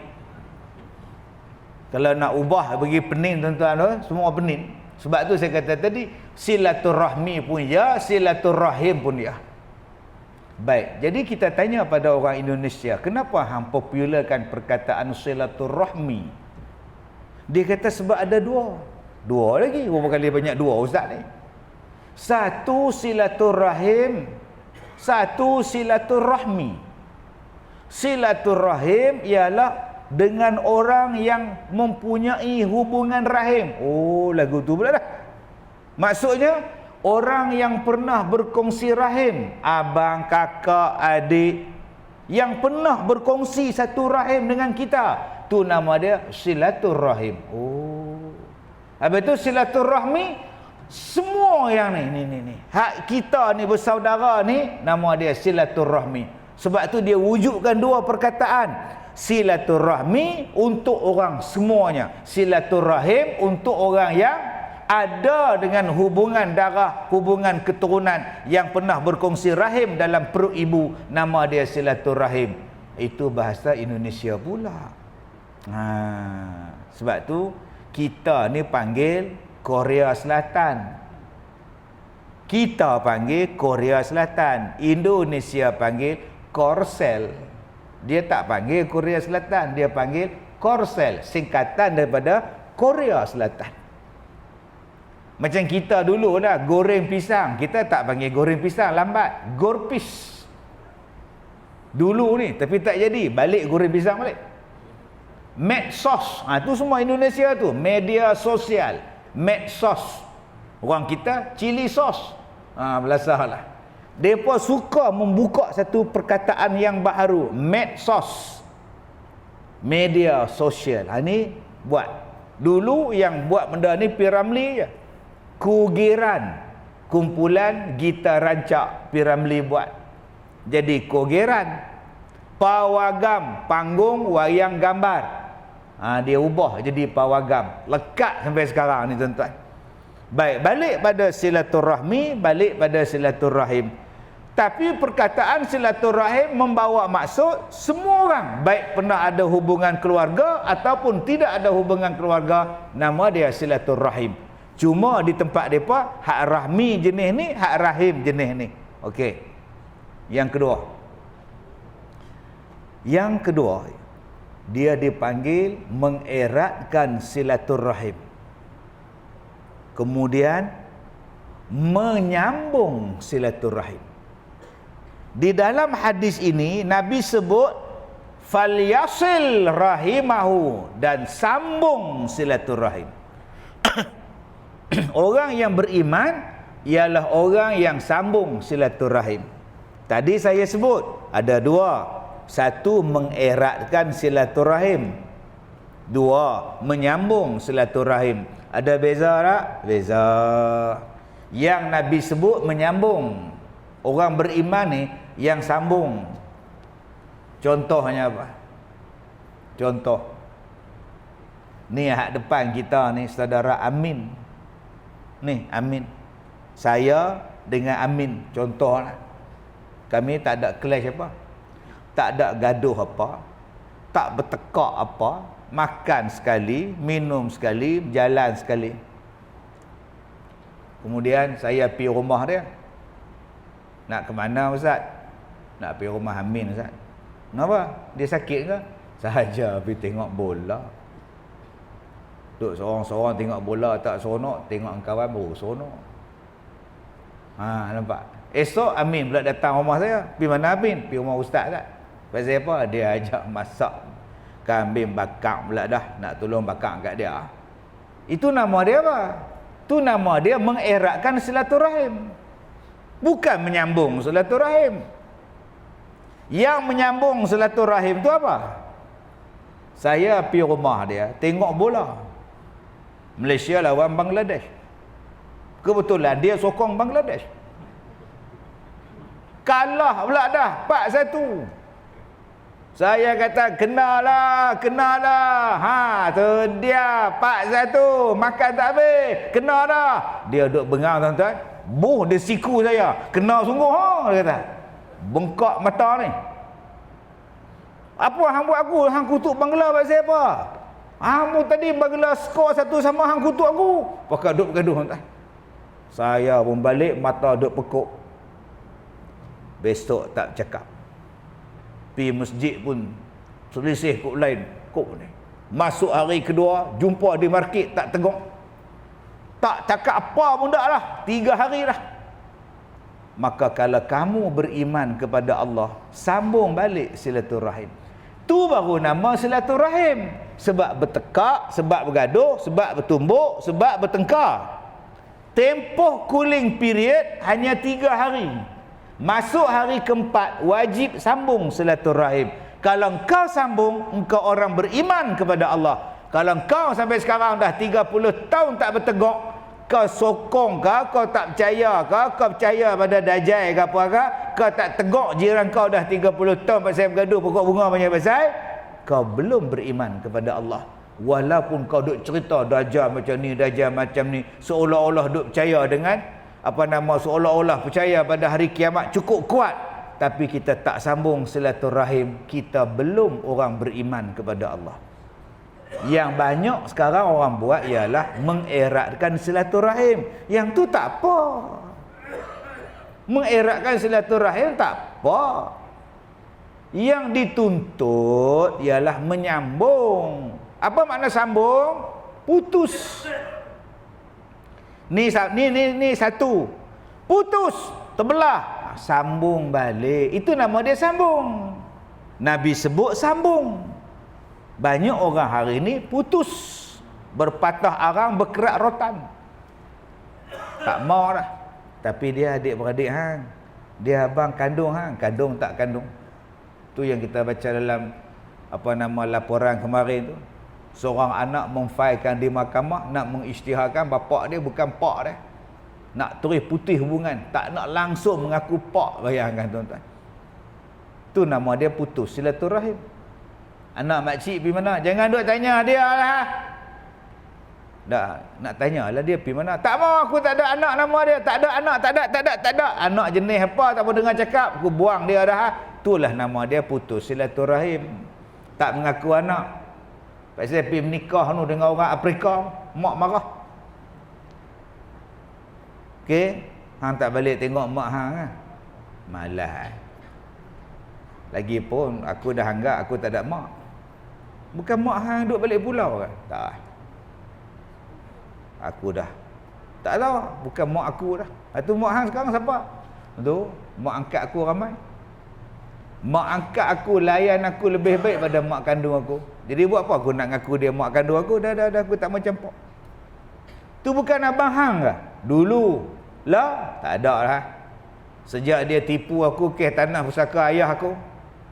Kalau nak ubah bagi pening tuan-tuan, semua pening. Sebab tu saya kata tadi, silaturahmi pun ya, silaturahim pun ya. Baik, jadi kita tanya pada orang Indonesia, kenapa hang popularkan perkataan silaturahmi? Dia kata sebab ada dua. Dua lagi, berapa kali banyak dua ustaz ni. Satu silaturahim, satu silaturahmi. Silaturahim ialah dengan orang yang mempunyai hubungan rahim. Oh, lagu tu pula dah. Maksudnya orang yang pernah berkongsi rahim, abang, kakak, adik, yang pernah berkongsi satu rahim dengan kita, tu nama dia silaturahim. Oh. Habis tu silaturahmi, semua yang ni. Hak kita ni bersaudara ni, nama dia silaturahmi. Sebab tu dia wujudkan dua perkataan. Silaturahmi untuk orang semuanya. Silaturahim untuk orang yang ada dengan hubungan darah, hubungan keturunan yang pernah berkongsi rahim dalam perut ibu, nama dia silaturahim. Itu bahasa Indonesia pula. Sebab tu kita ni panggil Korea Selatan. Kita panggil Korea Selatan. Indonesia panggil Korsel. Dia tak panggil Korea Selatan, dia panggil Korsel, singkatan daripada Korea Selatan. Macam kita dulu dah goreng pisang, kita tak panggil goreng pisang, lambat, gorpis. Dulu ni, tapi tak jadi, balik goreng pisang balik. Medsos, tu semua Indonesia tu, media sosial, medsos. Orang kita cili sos. Belasahlah. Mereka suka membuka satu perkataan yang baru, medsos, media sosial. Ni buat. Dulu yang buat benda ni Piramli je. Kugiran, kumpulan gitar rancak, Piramli buat. Jadi Kugiran. Pawagam, panggung wayang gambar. Dia ubah jadi pawagam. Lekat sampai sekarang ni tuan-tuan. Baik, balik pada silaturahmi, balik pada silaturahim. Tapi perkataan silaturahim membawa maksud semua orang, baik pernah ada hubungan keluarga ataupun tidak ada hubungan keluarga, nama dia silaturahim. Cuma di tempat mereka, hak rahmi jenis ni, hak rahim jenis ni. Okey. Yang kedua, dia dipanggil mengeratkan silaturahim. Kemudian menyambung silaturahim. Di dalam hadis ini Nabi sebut falyasil rahimahu, dan sambung silaturahim. Orang yang beriman ialah orang yang sambung silaturahim. Tadi saya sebut ada dua. Satu, mengeratkan silaturahim. Dua, menyambung silaturahim. Ada beza tak? Beza. Yang Nabi sebut menyambung. Orang beriman ni yang sambung. Contohnya apa? Contoh. Ni hak depan kita ni saudara Amin. Ni Amin. Saya dengan Amin, contohlah. Kami tak ada clash apa. Tak ada gaduh apa. Tak bertekak apa. Makan sekali, minum sekali, jalan sekali. Kemudian saya pergi rumah dia. Nak ke mana Ustaz? Nak pergi rumah Amin Ustaz. Kenapa? Dia sakit ke? Sahaja pergi tengok bola. Duduk seorang-seorang tengok bola tak seronok, tengok kawan baru seronok. Nampak? Esok Amin pula datang rumah saya. Pergi mana Amin? Pergi rumah ustaz tak? Pasal apa? Dia ajak masak kambing bakar pula dah. Nak tolong bakar kat dia. Itu nama dia apa? Itu nama dia mengeratkan silaturahim. Bukan menyambung silaturahim. Yang menyambung silaturahim tu apa? Saya pergi rumah dia, tengok bola. Malaysia lawan Bangladesh. Kebetulan dia sokong Bangladesh. Kalah pula dah 4-1. Saya kata kenalah. Tu dia 4-1, makan tak habis. Kena dah. Dia duduk bengang tuan-tuan. Dia siku saya. Kena sungguh dia kata. Bengkak mata ni. Apa hang buat aku? Hang kutuk Bangla pasal apa? Hang tadi Bangla skor 1 sama hang kutuk aku. Pakai duduk bergaduh tuan-tuan. Saya pun balik, mata duduk pekuk. Besok tak cakap. Pergi masjid pun selisih kok lain. Kok ni. Masuk hari kedua, jumpa di market, tak tegak. Tak cakap apa pun dah lah. 3 hari dah. Maka kalau kamu beriman kepada Allah, sambung balik silaturahim. Tu baru nama silaturahim. Sebab bertekak, sebab bergaduh, sebab bertumbuk, sebab bertengkar. Tempoh cooling period hanya 3 hari. Masuk hari keempat, wajib sambung silaturahim. Kalau engkau sambung, engkau orang beriman kepada Allah. Kalau engkau sampai sekarang dah 30 tahun tak bertegak, kau sokong ke, kau tak percaya ke, kau percaya pada dajjal ke apa ke, kau tak tegak jiran kau dah 30 tahun pasal bergaduh pokok bunga banyak pasal, kau belum beriman kepada Allah. Walaupun kau duk cerita dajjal macam ni, dajjal macam ni, seolah-olah duk percaya dengan seolah-olah percaya pada hari kiamat cukup kuat, tapi kita tak sambung silaturahim, kita belum orang beriman kepada Allah. Yang banyak sekarang orang buat ialah mengeratkan silaturahim. Yang tu tak apa. Mengeratkan silaturahim tak apa. Yang dituntut ialah menyambung. Apa makna sambung? Putus. Ni satu. Putus, terbelah, sambung balik. Itu nama dia sambung. Nabi sebut sambung. Banyak orang hari ni putus, berpatah arang, berkerak rotan. Tak mau dah. Tapi dia adik-beradik hang. Dia abang kandung hang, kandung tak kandung. Tu yang kita baca dalam laporan kemarin tu. Seorang anak memfailkan di mahkamah, nak mengisytiharkan bapak dia bukan pak dia. Nak terus putih hubungan, tak nak langsung mengaku pak. Bayangkan tuan-tuan. Tu nama dia putus silaturahim. Anak makcik pergi mana? Jangan duk tanya dia lah. Dah, nak tanya lah dia pergi mana. Tak mau, aku tak ada anak nama dia. Tak ada anak, tak ada. Anak jenis apa, tak mau dengar cakap. Aku buang dia dah. Itulah nama dia putus silaturahim. Tak mengaku anak. Pasal pergi menikah tu dengan orang Afrika, mak marah. Okey, hang tak balik tengok mak hang kan? Malas. Lagipun aku dah anggap aku tak ada mak. Bukan mak hang duduk balik pulau kan? Tak. Aku dah tak tahu. Bukan mak aku dah. Itu mak hang sekarang siapa? Itu mak angkat aku ramai. Mak angkat aku layan aku lebih baik pada mak kandung aku. Jadi buat apa aku nak ngaku dia mak kandung aku? Dah aku tak macam pak. Tu bukan abang hang ke? Dulu lah tak ada lah. Sejak dia tipu aku ke tanah pusaka ayah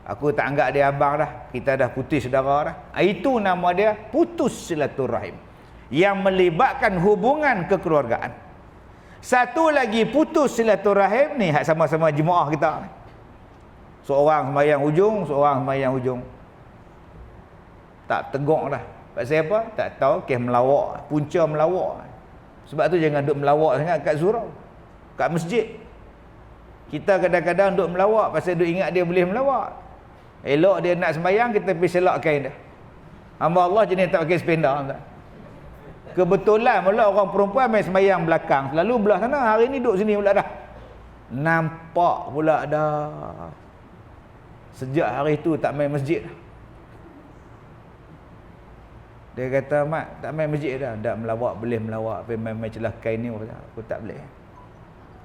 aku tak anggap dia abang dah. Kita dah putih saudara dah. Itu nama dia putus silaturahim. Yang melibatkan hubungan kekeluargaan. Satu lagi putus silaturahim ni sama-sama jemaah kita. Seorang sembahyang hujung, seorang sembahyang hujung. Tak tegak dah. Pasal apa? Tak tahu, kes melawak, punca melawak. Sebab tu jangan duk melawak sangat kat surau, kat masjid. Kita kadang-kadang duk melawak pasal duk ingat dia boleh melawak. Elok dia nak sembahyang, kita pergi selak kain dia. Hamba Allah jenis tak pakai sependa. Kebetulan pula orang perempuan main sembahyang belakang, selalu belah sana, hari ni duduk sini pula dah. Nampak pula dah. Sejak hari tu tak main masjid. Dia kata, "Mak, tak main masjid dah. Tak melawak, boleh melawak. Tapi main celah kain ni aku tak boleh."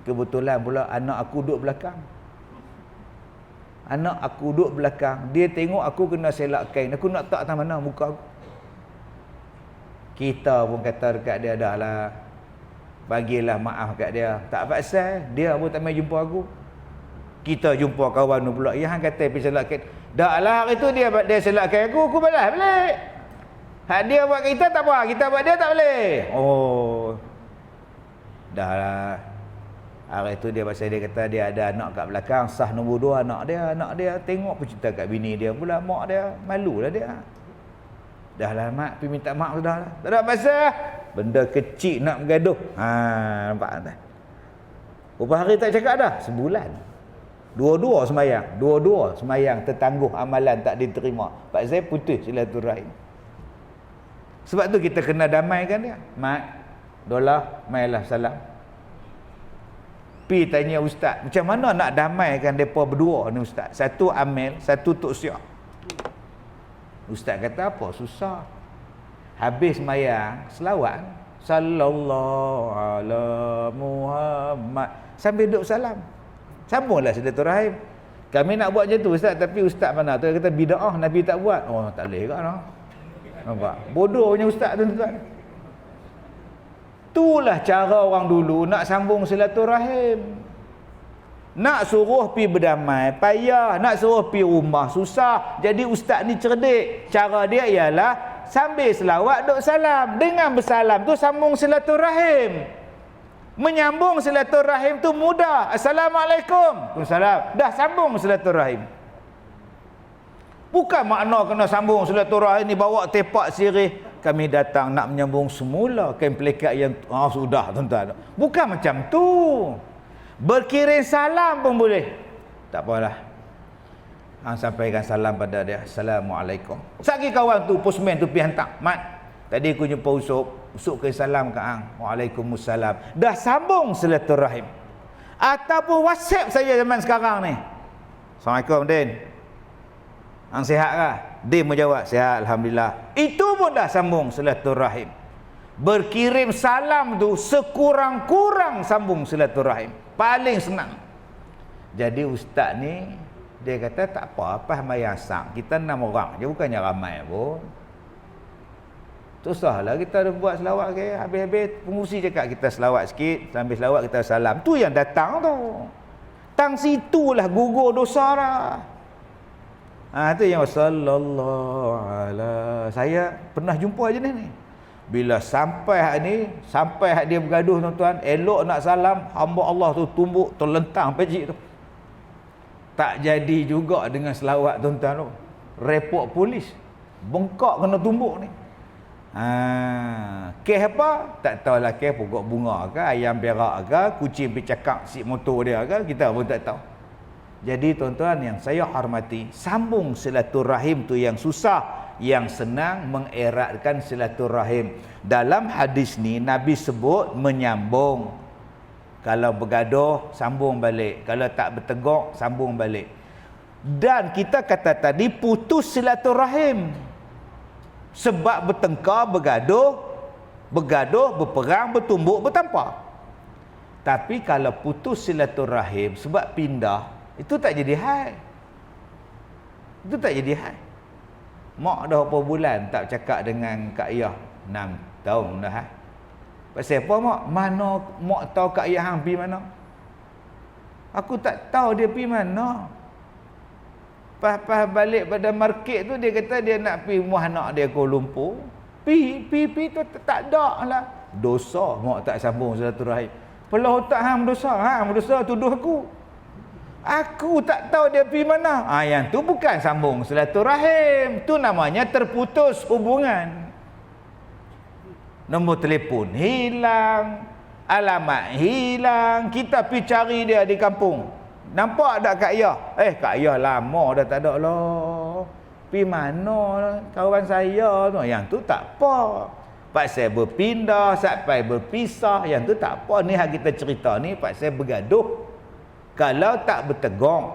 Kebetulan pula anak aku duduk belakang. Anak aku duduk belakang. Dia tengok aku kena selak kain. Aku nak tak atas mana muka aku. Kita pun kata dekat dia, dah lah, bagilah maaf kat dia. Tak paksa. Dia pun tak main jumpa aku. Kita jumpa kawan tu pula. Yang kata pergi selak kain. Dah lah hari tu dia selak kain aku balas balik. Hak dia buat kita tak apa. Kita buat dia tak boleh. Oh. Dah lah. Hari tu dia pasal dia kata dia ada anak kat belakang, sah nombor 2 anak dia tengok pun cerita kat bini dia pula, mak dia malulah dia. Dah lah mak, pergi minta maaf sudah lah. Tak ada pasal. Benda kecil nak bergaduh. Nampak tak? Berapa hari tak cakap dah? Sebulan. Dua-dua semayang tertangguh amalan tak diterima. Pak saya putus silaturahim. Sebab tu kita kena damaikan dia. Mak, dolah, mailah salam. Pi tanya ustaz, macam mana nak damaikan mereka berdua ni ustaz? Satu Amel, satu Tok Siak. Ustaz kata apa? Susah. Habis sembahyang, selawat. Sallallahu ala Muhammad. Sambil duduk salam. Sambunglah silaturahim. Kami nak buat macam tu ustaz, tapi ustaz mana tu kata bid'ah, Nabi tak buat. Oh, tak boleh kan? Nampak? Bodohnya ustaz tu tuan. Itulah cara orang dulu nak sambung silaturahim. Nak suruh pi berdamai payah, nak suruh pi rumah susah. Jadi ustaz ni cerdik. Cara dia ialah sambil selawat duk salam. Dengan bersalam tu sambung silaturahim. Menyambung silaturahim tu mudah. Assalamualaikum. Waalaikumsalam. Dah sambung silaturahim. Bukan makna kena sambung silaturahim ni bawa tepak sirih. Kami datang nak menyambung semula kain pelikat yang sudah tuan-tuan. Bukan macam tu. Berkirim salam pun boleh. Tak apalah. Sampaikan salam pada dia. Assalamualaikum. Sagi kawan tu, postman tu pergi hantar. Mat, tadi aku jumpa Usuk ke salam ke hang. Waalaikumsalam. Dah sambung silaturahim. Ataupun WhatsApp saja zaman sekarang ni. Assalamualaikum Din. Hang sihat ke? Dia menjawab, sihat alhamdulillah. Itu pun dah sambung silaturahim. Berkirim salam tu sekurang-kurang sambung silaturahim. Paling senang. Jadi ustaz ni dia kata tak apa sembahyang sang. Kita 6 orang je, bukannya ramai pun. Susahlah kita dah buat selawat ke habis-habis pengurusi cakap kita selawat sikit, sambil selawat kita salam. Tu yang datang tu. Tang situlah gugur dosa dah. Itu yang sallallahu ala. Saya pernah jumpa jenis ni. Bila sampai hak ni, sampai hak dia bergaduh tuan-tuan, elok nak salam, hamba Allah tu tumbuk terlentang pejik tu. Tak jadi juga dengan selawat tuan-tuan tu. Report polis. Bengkak kena tumbuk ni. Kes apa? Tak tahulah kes pokok bunga ke, ayam berak ke, kucing pergi cakap sip motor dia ke, kita pun tak tahu. Jadi tuan-tuan yang saya hormati, sambung silaturahim tu yang susah, yang senang mengeratkan silaturahim. Dalam hadis ni Nabi sebut menyambung. Kalau bergaduh sambung balik, kalau tak bertegak sambung balik. Dan kita kata tadi putus silaturahim. Sebab bertengkar, bergaduh, berperang, bertumbuk, bertampar. Tapi kalau putus silaturahim sebab pindah, itu tak jadi hal. Itu tak jadi hal. Mak dah berapa bulan tak cakap dengan Kak Ayah? 6 tahun dah. Pasal apa mak? Mana mak tahu Kak Ayah hang pergi mana? Aku tak tahu dia pergi mana. Pas balik pada market tu dia kata dia nak pergi rumah anak dia Kuala Lumpur. Pergi tu tak ada lah. Dosa mak tak sambung silaturahim. Pelah otak hang dosa tuduh aku. Aku tak tahu dia pergi mana. Yang tu bukan sambung silaturahim. Tu namanya terputus hubungan. Nombor telefon hilang, alamat hilang, kita pergi cari dia di kampung. Nampak tak Kak Ayah? Kak Ayah lama dah tak ada lah. Pergi mana lah kawan saya tu. Yang tu tak apa. Pasal berpindah, sampai berpisah, yang tu tak apa. Ni hak kita cerita ni pasal bergaduh. Kalau tak bertegang,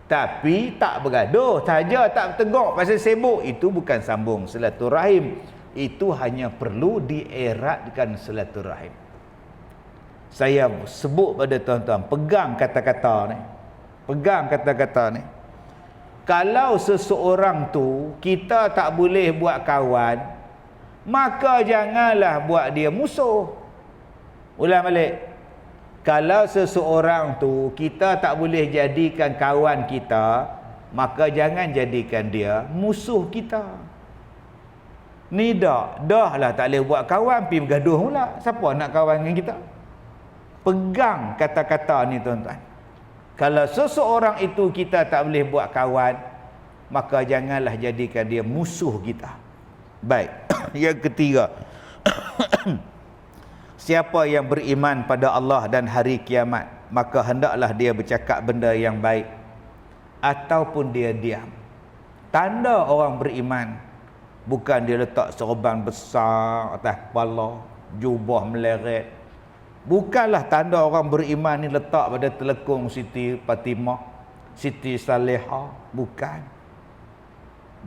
tapi tak bergaduh saja, tak bertegang pasal sibuk, itu bukan sambung silaturahim. Itu hanya perlu dieratkan silaturahim. Saya sebut pada tuan-tuan, pegang kata-kata ni. Pegang kata-kata ni. Kalau seseorang tu kita tak boleh buat kawan, maka janganlah buat dia musuh. Ulang balik. Kalau seseorang tu kita tak boleh jadikan kawan kita, maka jangan jadikan dia musuh kita. Ni dah lah tak boleh buat kawan, pergi bergaduh pula. Siapa nak kawan dengan kita? Pegang kata-kata ni tuan-tuan. Kalau seseorang itu kita tak boleh buat kawan, maka janganlah jadikan dia musuh kita. Baik. Yang ketiga. Siapa yang beriman pada Allah dan hari kiamat, maka hendaklah dia bercakap benda yang baik ataupun dia diam. Tanda orang beriman bukan dia letak serban besar atas kepala, jubah meleret. Bukanlah tanda orang beriman ni letak pada telekung Siti Fatimah, Siti Salihah. Bukan.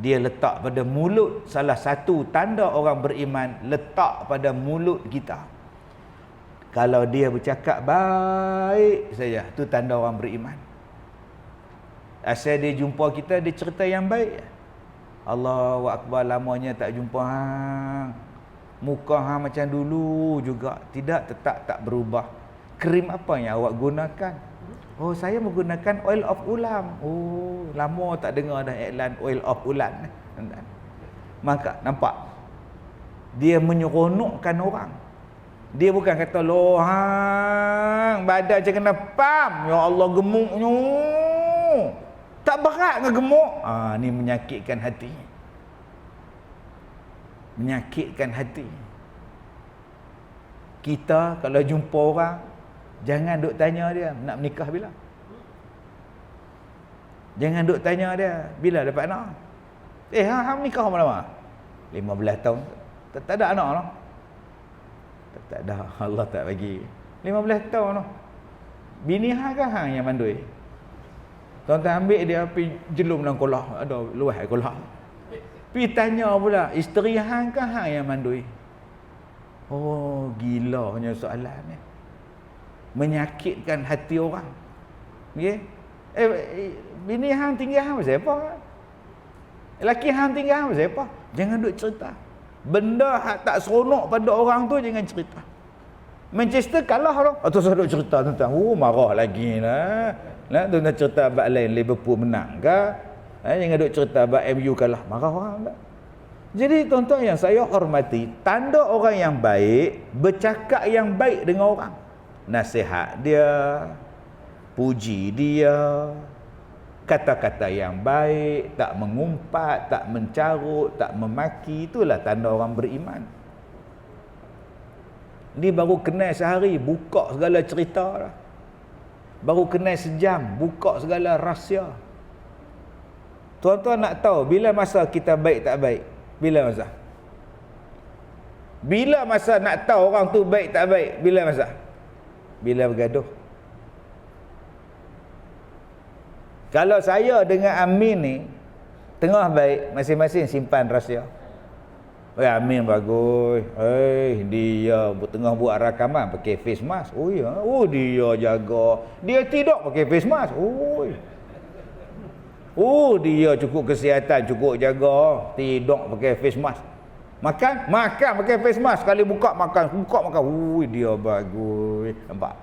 Dia letak pada mulut. Salah satu tanda orang beriman letak pada mulut kita. Kalau dia bercakap baik saja, tu tanda orang beriman. Asal dia jumpa kita, dia cerita yang baik. Allahu Akbar, lamanya tak jumpa hang. Muka hang macam dulu juga. Tidak, tetap tak berubah. Krim apa yang awak gunakan? Oh, saya menggunakan oil of ulam. Oh, lama tak dengar dah iklan oil of ulam. Maka nampak, dia menyeronokkan orang. Dia bukan kata, loh hang, badan macam kena pam. Ya Allah, gemuknya. Tak berat ke gemuk? Ni menyakitkan hati. Menyakitkan hati. Kita kalau jumpa orang, jangan duk tanya dia nak menikah bila. Jangan duk tanya dia bila dapat anak. Hang menikah berapa lama? 15 tahun. Tak ada anak lah. Tak ada, Allah tak bagi. 15 tahun lah. Bini hang kan hang yang mandui. Tuan-tuan ambil dia pergi jelum dalam kolah, ada luas kolah. Pergi tanya pula, isteri hang kan hang yang mandui. Oh, gilanya soalan ni. Menyakitkan hati orang. Okey? Bini hang tinggal hang pasal apa? Lelaki hang tinggal hang pasal apa? Jangan duk cerita. Benda tak seronok pada orang tu jangan cerita. Manchester kalah dah. Atau saya duk cerita tentang marah lagi lah. Nah, tu nak cerita bab lain, Liverpool menang ke? Jangan duk cerita bab MU kalah, marah orang tak? Jadi tuan-tuan yang saya hormati, tanda orang yang baik, bercakap yang baik dengan orang. Nasihat dia, puji dia, kata-kata yang baik, tak mengumpat, tak mencarut, tak memaki, itulah tanda orang beriman. Ni baru kenal sehari, buka segala cerita dah. Baru kenal sejam, buka segala rahsia. Tuan-tuan nak tahu bila masa kita baik tak baik? Bila masa? Bila masa nak tahu orang tu baik tak baik? Bila masa? Bila bergaduh. Kalau saya dengan Amin ni tengah baik, masing-masing simpan rahsia. Amin bagus. Dia tengah buat rakaman pakai face mask. Oh ya. Oh, dia jaga. Dia tidak pakai face mask. Oh, dia cukup kesihatan, cukup jaga. Tidak pakai face mask. Makan pakai face mask. Sekali buka makan. Dia bagus. Nampak?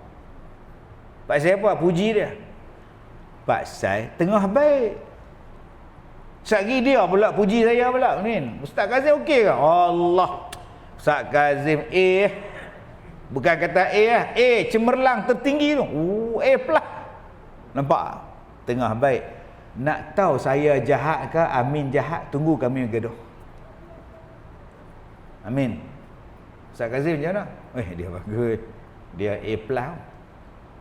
Pasal apa? Puji dia. Pasal tengah baik. Sekali dia pula puji saya pula. Ustaz Kazim okey ke? Allah. Ustaz Kazim bukan kata lah. Cemerlang tertinggi tu. A+. Nampak? Tengah baik. Nak tahu saya jahat ke Amin jahat, tunggu kami bergaduh. Amin. Ustaz Kazim macam mana? Dia bagus. Dia A+.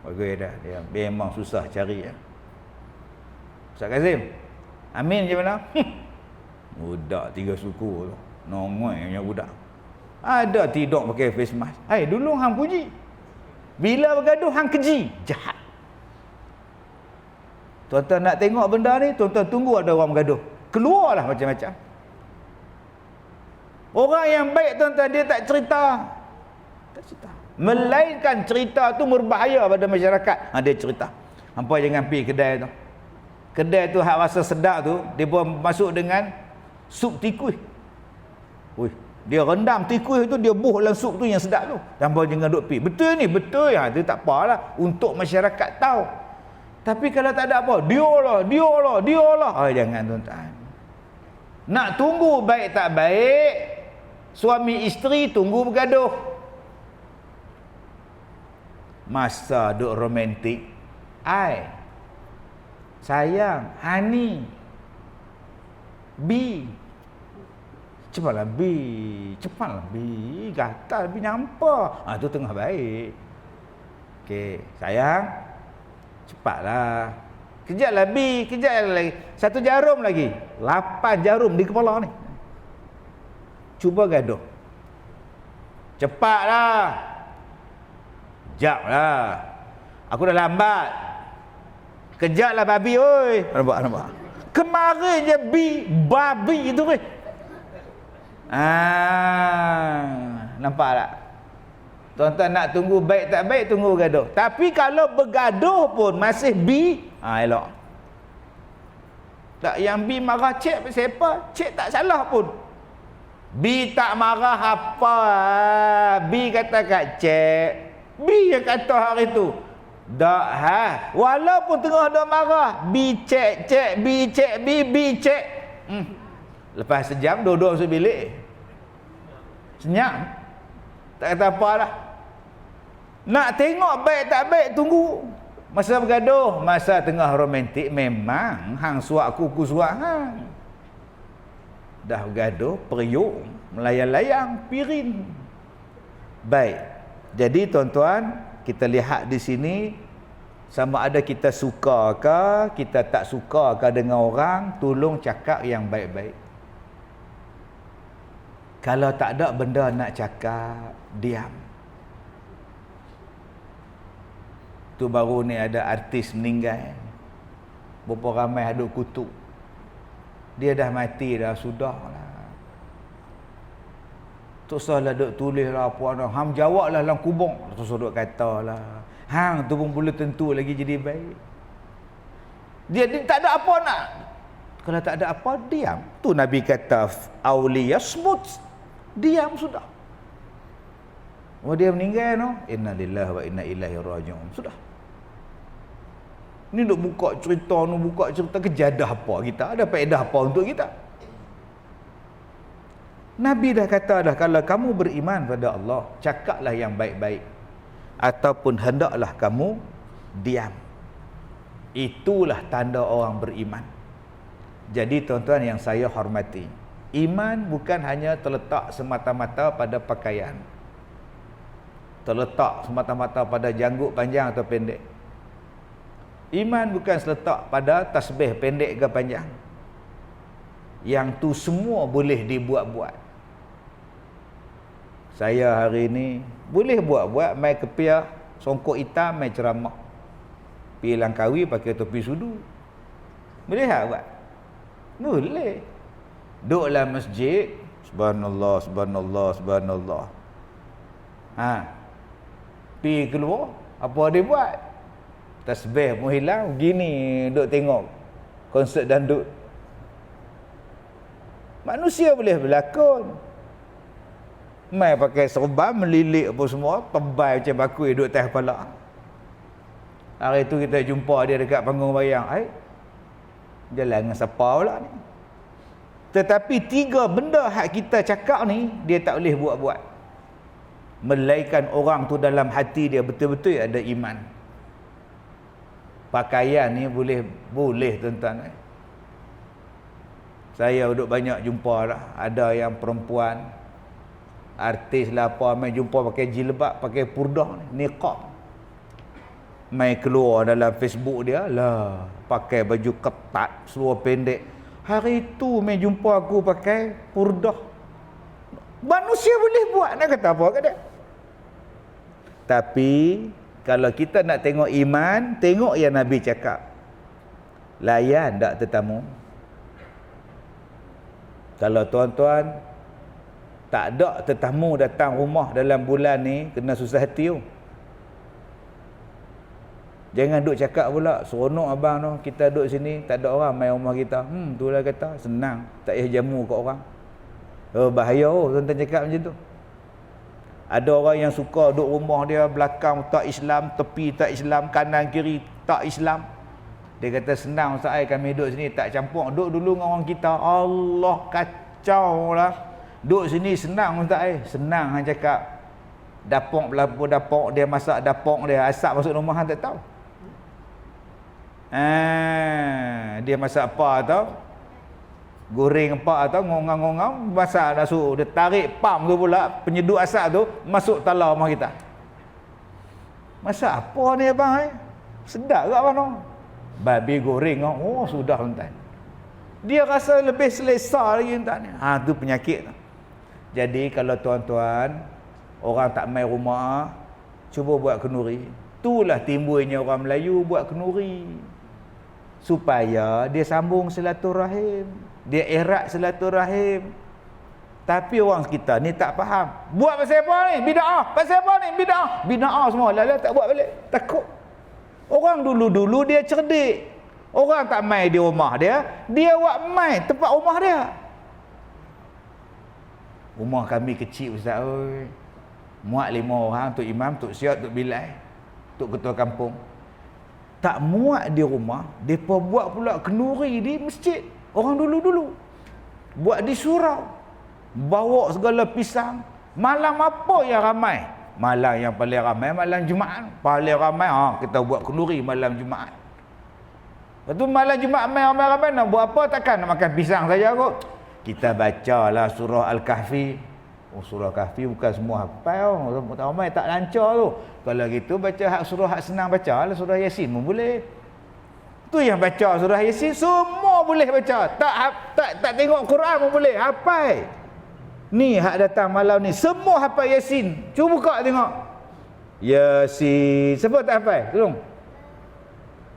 Bagus dah. Dia memang susah cari. Ustaz Kazim, Amin macam mana? Budak 3 suku tu. Nongoi punya budak. Ada tidak pakai face mask. Dulu hang puji. Bila bergaduh hang keji. Jahat. Tuan-tuan nak tengok benda ni, tuan-tuan tunggu ada orang bergaduh. Keluarlah macam-macam. Orang yang baik tuan-tuan, dia tak cerita. Tak cerita. Melainkan cerita tu berbahaya pada masyarakat. Dia cerita. Hampa jangan pergi kedai tu. Kedai tu hak rasa sedap tu, dia pun masuk dengan sup tikus. Ui, dia rendam tikus tu, dia buh dalam sup tu yang sedap tu. Hampa jangan duk pergi. Betul ni, betul ya. Itu tak apalah untuk masyarakat tahu. Tapi kalau tak ada apa, dialah. Jangan tuan-tuan. Nak tunggu baik tak baik, suami isteri tunggu bergaduh. Masa duk romantik, sayang, honey, cepatlah gatal bi nyampa. Tu tengah baik. Okey, sayang, cepatlah. Kejaplah lagi. 1 jarum lagi. 8 jarum di kepala ni. Cuba gaduh. Cepatlah. Kejaplah. Aku dah lambat. Kejaplah babi oi. Nampak. Kemarin je babi itu ke. Nampak tak? Tuan-tuan nak tunggu baik tak baik, tunggu bergaduh. Tapi kalau bergaduh pun masih elok. Tak, yang marah cik siapa? Cik tak salah pun. Tak marah apa? Kata kat cik. Yang kata hari tu. Tak walaupun tengah dah marah, cek. Lepas sejam duduk masuk bilik. Senyap. Tak kata apalah. Nak tengok baik tak baik, tunggu. Masa bergaduh, masa tengah romantik, memang hang suak kuku suak hang. Dah bergaduh, periuk, melayang-layang, pirin. Baik. Jadi tuan-tuan, kita lihat di sini, sama ada kita suka ke, kita tak suka ke dengan orang, tolong cakap yang baik-baik. Kalau tak ada benda nak cakap, diam. Tu baru ni ada artis meninggal. Berapa ramai aduk kutuk. Dia dah mati dah, sudah lah. Tak salah duk tulis lah apa nak. Hang jawab lah dalam kubur. Tak salah duk kata lah. Hang tu pun boleh tentu lagi jadi baik. Dia tak ada apa nak. Kalau tak ada apa, diam. Tu Nabi kata, awliya smut. Diam sudah. Dia meninggal no. Inna lillahi wa inna ilaihi raji'un. Sudah. Ni duk buka cerita, kejadah apa kita? Ada faedah apa untuk kita? Nabi dah kata dah, kalau kamu beriman pada Allah, cakaplah yang baik-baik. Ataupun hendaklah kamu diam. Itulah tanda orang beriman. Jadi tuan-tuan yang saya hormati, iman bukan hanya terletak semata-mata pada pakaian. Terletak semata-mata pada janggut panjang atau pendek. Iman bukan terletak pada tasbih pendek ke panjang. Yang tu semua boleh dibuat-buat. Saya hari ni boleh buat-buat, mai kepiah songkok hitam, mai ceramah. Pergi Langkawi pakai topi sudu. Boleh tak buat? Boleh. Duduk dalam masjid, subhanallah, subhanallah, subhanallah. Pergi keluar, apa dia buat? Tasbih pun hilang, gini duduk tengok konsert dandut. Manusia boleh berlakon. Mai pakai serban, melilik apa semua, tebal macam bakui duduk atas kepala. Hari tu kita jumpa dia dekat panggung wayang. Jalan dengan siapa pula ni? Tetapi 3 benda hak kita cakap ni, dia tak boleh buat-buat. Melainkan orang tu dalam hati dia betul-betul ada iman. Pakaian ni boleh tuan-tuan. Saya duduk banyak jumpa lah. Ada yang perempuan, artis lah apa, main jumpa pakai jilbab, pakai purdah ni, niqab. Main keluar dalam Facebook dia lah, pakai baju ketat, seluar pendek. Hari tu main jumpa aku pakai purdah. Manusia boleh buat, nak kata apa kat dia? Tapi kalau kita nak tengok iman, tengok yang Nabi cakap. Layan tak tetamu? Kalau tuan-tuan Tak ada tetamu datang rumah dalam bulan ni kena susah hati tu. Jangan duk cakap pula, seronok abang tu, kita duduk sini, tak ada orang main rumah kita. Tu lah kata, senang, tak payah jamu kat orang. Bahaya tuan-tuan cakap macam tu. Ada orang yang suka duduk rumah dia, belakang tak Islam, tepi tak Islam, kanan kiri tak Islam. Dia kata, senang Ustaz, kami duduk sini, tak campur. Duduk dulu dengan orang kita, Allah kacau lah. Duduk sini senang Ustaz, senang hang cakap. Dapur berlapu dapur dia, masak dapur dia, asap masuk rumah hang tak tahu. Dia masak apa tau, goreng apa tau, ngongang-ngongang, masak dah suruh dia tarik pam tu pula, penyedut asap tu masuk talau rumah kita. Masak apa ni abang sedap ke abang tu? Babi goreng. Oh sudah tuan. Dia rasa lebih selesa lagi tuan. Tu penyakit tu. Jadi kalau tuan-tuan orang tak mai rumah, cuba buat kenduri. Itulah timbulnya orang Melayu buat kenduri. Supaya dia sambung silaturahim, dia erat silaturahim. Tapi orang kita ni tak faham. Buat pasal apa ni? Bid'ah. Pasal apa ni? Bid'ah. Bid'ah semua. Lala tak buat balik. Takut. Orang dulu-dulu dia cerdik. Orang tak mai di rumah dia buat mai tempat rumah dia. Rumah kami kecil Ustaz oi. Muat 5 orang, tok imam, tok siap, tok bilal, tok ketua kampung. Tak muat di rumah, depa buat pula kenduri di masjid. Orang dulu-dulu buat di surau, bawa segala pisang. Malam apa yang ramai? Malam yang paling ramai malam Jumaat. Paling ramai kita buat kenduri malam Jumaat. Lepas tu malam Jumaat ramai-ramai nak buat apa? Takkan nak makan pisang saja kot. Kita bacalah surah Al-Kahfi. Surah Kahfi bukan semua hafal. Ramai tak lancar tu. Kalau gitu baca surah hak senang baca lah, surah Yasin pun boleh. Tu yang baca surah Yasin semua boleh baca. Tak tengok Quran pun boleh hafal. Ni hak datang malam ni semua hafal Yasin. Cuba buka tengok. Yasin. Siapa tak hafal? Tolong.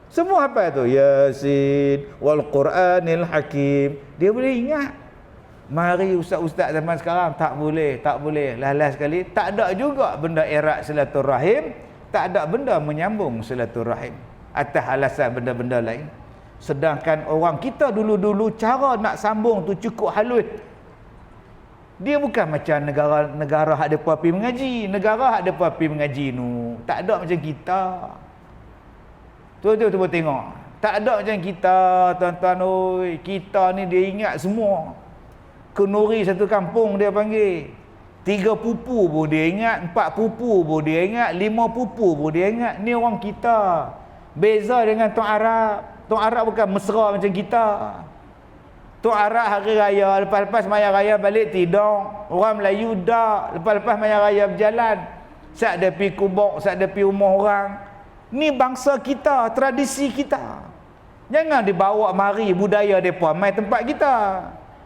Semua hafal tu. Yasin wal Quranil Hakim. Dia boleh ingat. Mari ustaz-ustaz zaman sekarang tak boleh. Last sekali tak ada juga benda erat silaturahim, tak ada benda menyambung silaturahim atas alasan benda-benda lain. Sedangkan orang kita dulu-dulu cara nak sambung tu cukup halus. Dia bukan macam negara hak depa pi mengaji. Negara hak depa pi mengaji nu tak ada macam kita. Tu tengok. Tak ada macam kita, tuan-tuan oi. Kita ni dia ingat semua. Kenduri satu kampung dia panggil. 3 pupu pun dia ingat, 4 pupu pun dia ingat, 5 pupu pun dia ingat. Ni orang kita. Beza dengan Tuan Arab. Tuan Arab bukan mesra macam kita. Tuan Arab hari raya, lepas-lepas maya raya balik tidur. Orang Melayu dak, lepas-lepas maya raya berjalan. Sat dia pi kubur, sat dia pi rumah orang. Ni bangsa kita, tradisi kita. Jangan dibawa mari budaya depa mai tempat kita.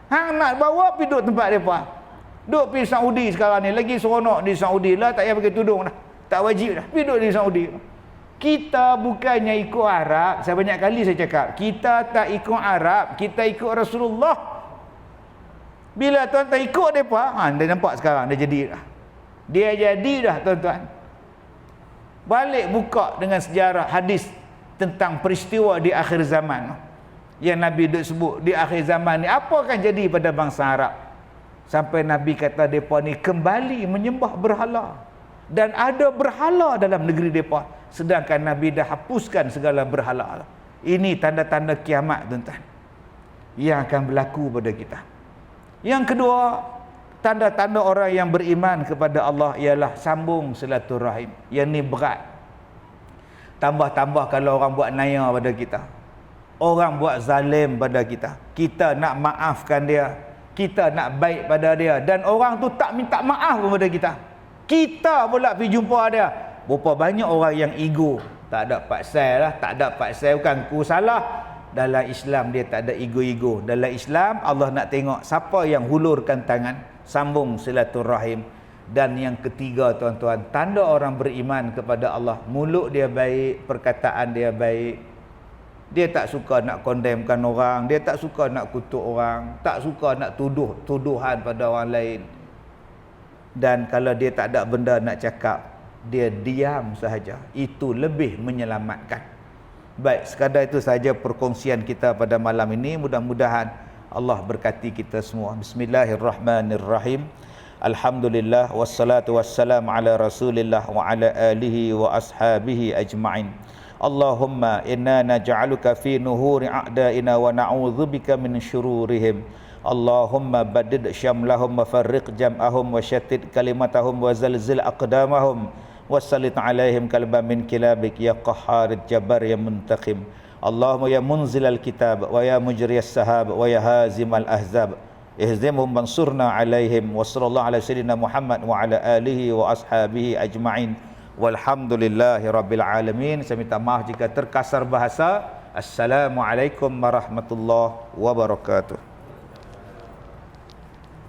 Hang nak bawa pergi duduk tempat mereka. Duduk pergi Saudi sekarang ni. Lagi seronok di Saudi lah. Tak payah pakai tudung dah. Tak wajib dah. Pergi duduk di Saudi. Kita bukannya ikut Arab. Saya banyak kali saya cakap. Kita tak ikut Arab. Kita ikut Rasulullah. Bila tuan-tuan ikut mereka. Dia nampak sekarang. Dia jadi dah. Dia jadi dah tuan-tuan. Balik buka dengan sejarah hadis tentang peristiwa di akhir zaman. Yang Nabi dah sebut di akhir zaman ni apa akan jadi pada bangsa Arab, sampai Nabi kata mereka ni kembali menyembah berhala dan ada berhala dalam negeri mereka, sedangkan Nabi dah hapuskan segala berhala. Ini tanda-tanda kiamat tuan-tuan yang akan berlaku pada kita. Yang kedua, tanda-tanda orang yang beriman kepada Allah ialah sambung silaturahim. Yang ni berat. Tambah-tambah kalau orang buat naya pada kita, orang buat zalim pada kita, kita nak maafkan dia, kita nak baik pada dia, dan orang tu tak minta maaf kepada kita, kita pula pergi jumpa dia. Berapa banyak orang yang ego, tak ada paksai lah, tak ada paksai, bukan ku salah. Dalam Islam dia tak ada ego-ego. Dalam Islam Allah nak tengok siapa yang hulurkan tangan, sambung silaturahim. Dan yang ketiga tuan-tuan, tanda orang beriman kepada Allah, mulut dia baik, perkataan dia baik. Dia tak suka nak condemnkan orang, dia tak suka nak kutuk orang, tak suka nak tuduhan pada orang lain. Dan kalau dia tak ada benda nak cakap, dia diam sahaja. Itu lebih menyelamatkan. Baik, sekadar itu saja perkongsian kita pada malam ini. Mudah-mudahan Allah berkati kita semua. Bismillahirrahmanirrahim. Alhamdulillah wassalatu wassalamu ala Rasulillah wa ala alihi wa ashabihi ajma'in. Allahumma inna naj'aluka fi nuhuri a'daina wa na'udzubika min syururihim. Allahumma badid syamlahum wa farriq jam'ahum wa syattid kalimatahum wa zalzil aqdamahum wasallit alaihim kalban min kilabik ya qahhar jabbar ya muntaqim. Allahumma ya munzilal kitab wa ya mujriyas sahab wa ya hazimal ahzab ihzimhum mansurna alaihim. Wa sallallahu ala sayyidina Muhammad wa ala alihi wa ashabihi ajma'in walhamdulillahi rabbil alamin. Saya minta maaf jika terkasar bahasa. Assalamualaikum warahmatullahi wabarakatuh.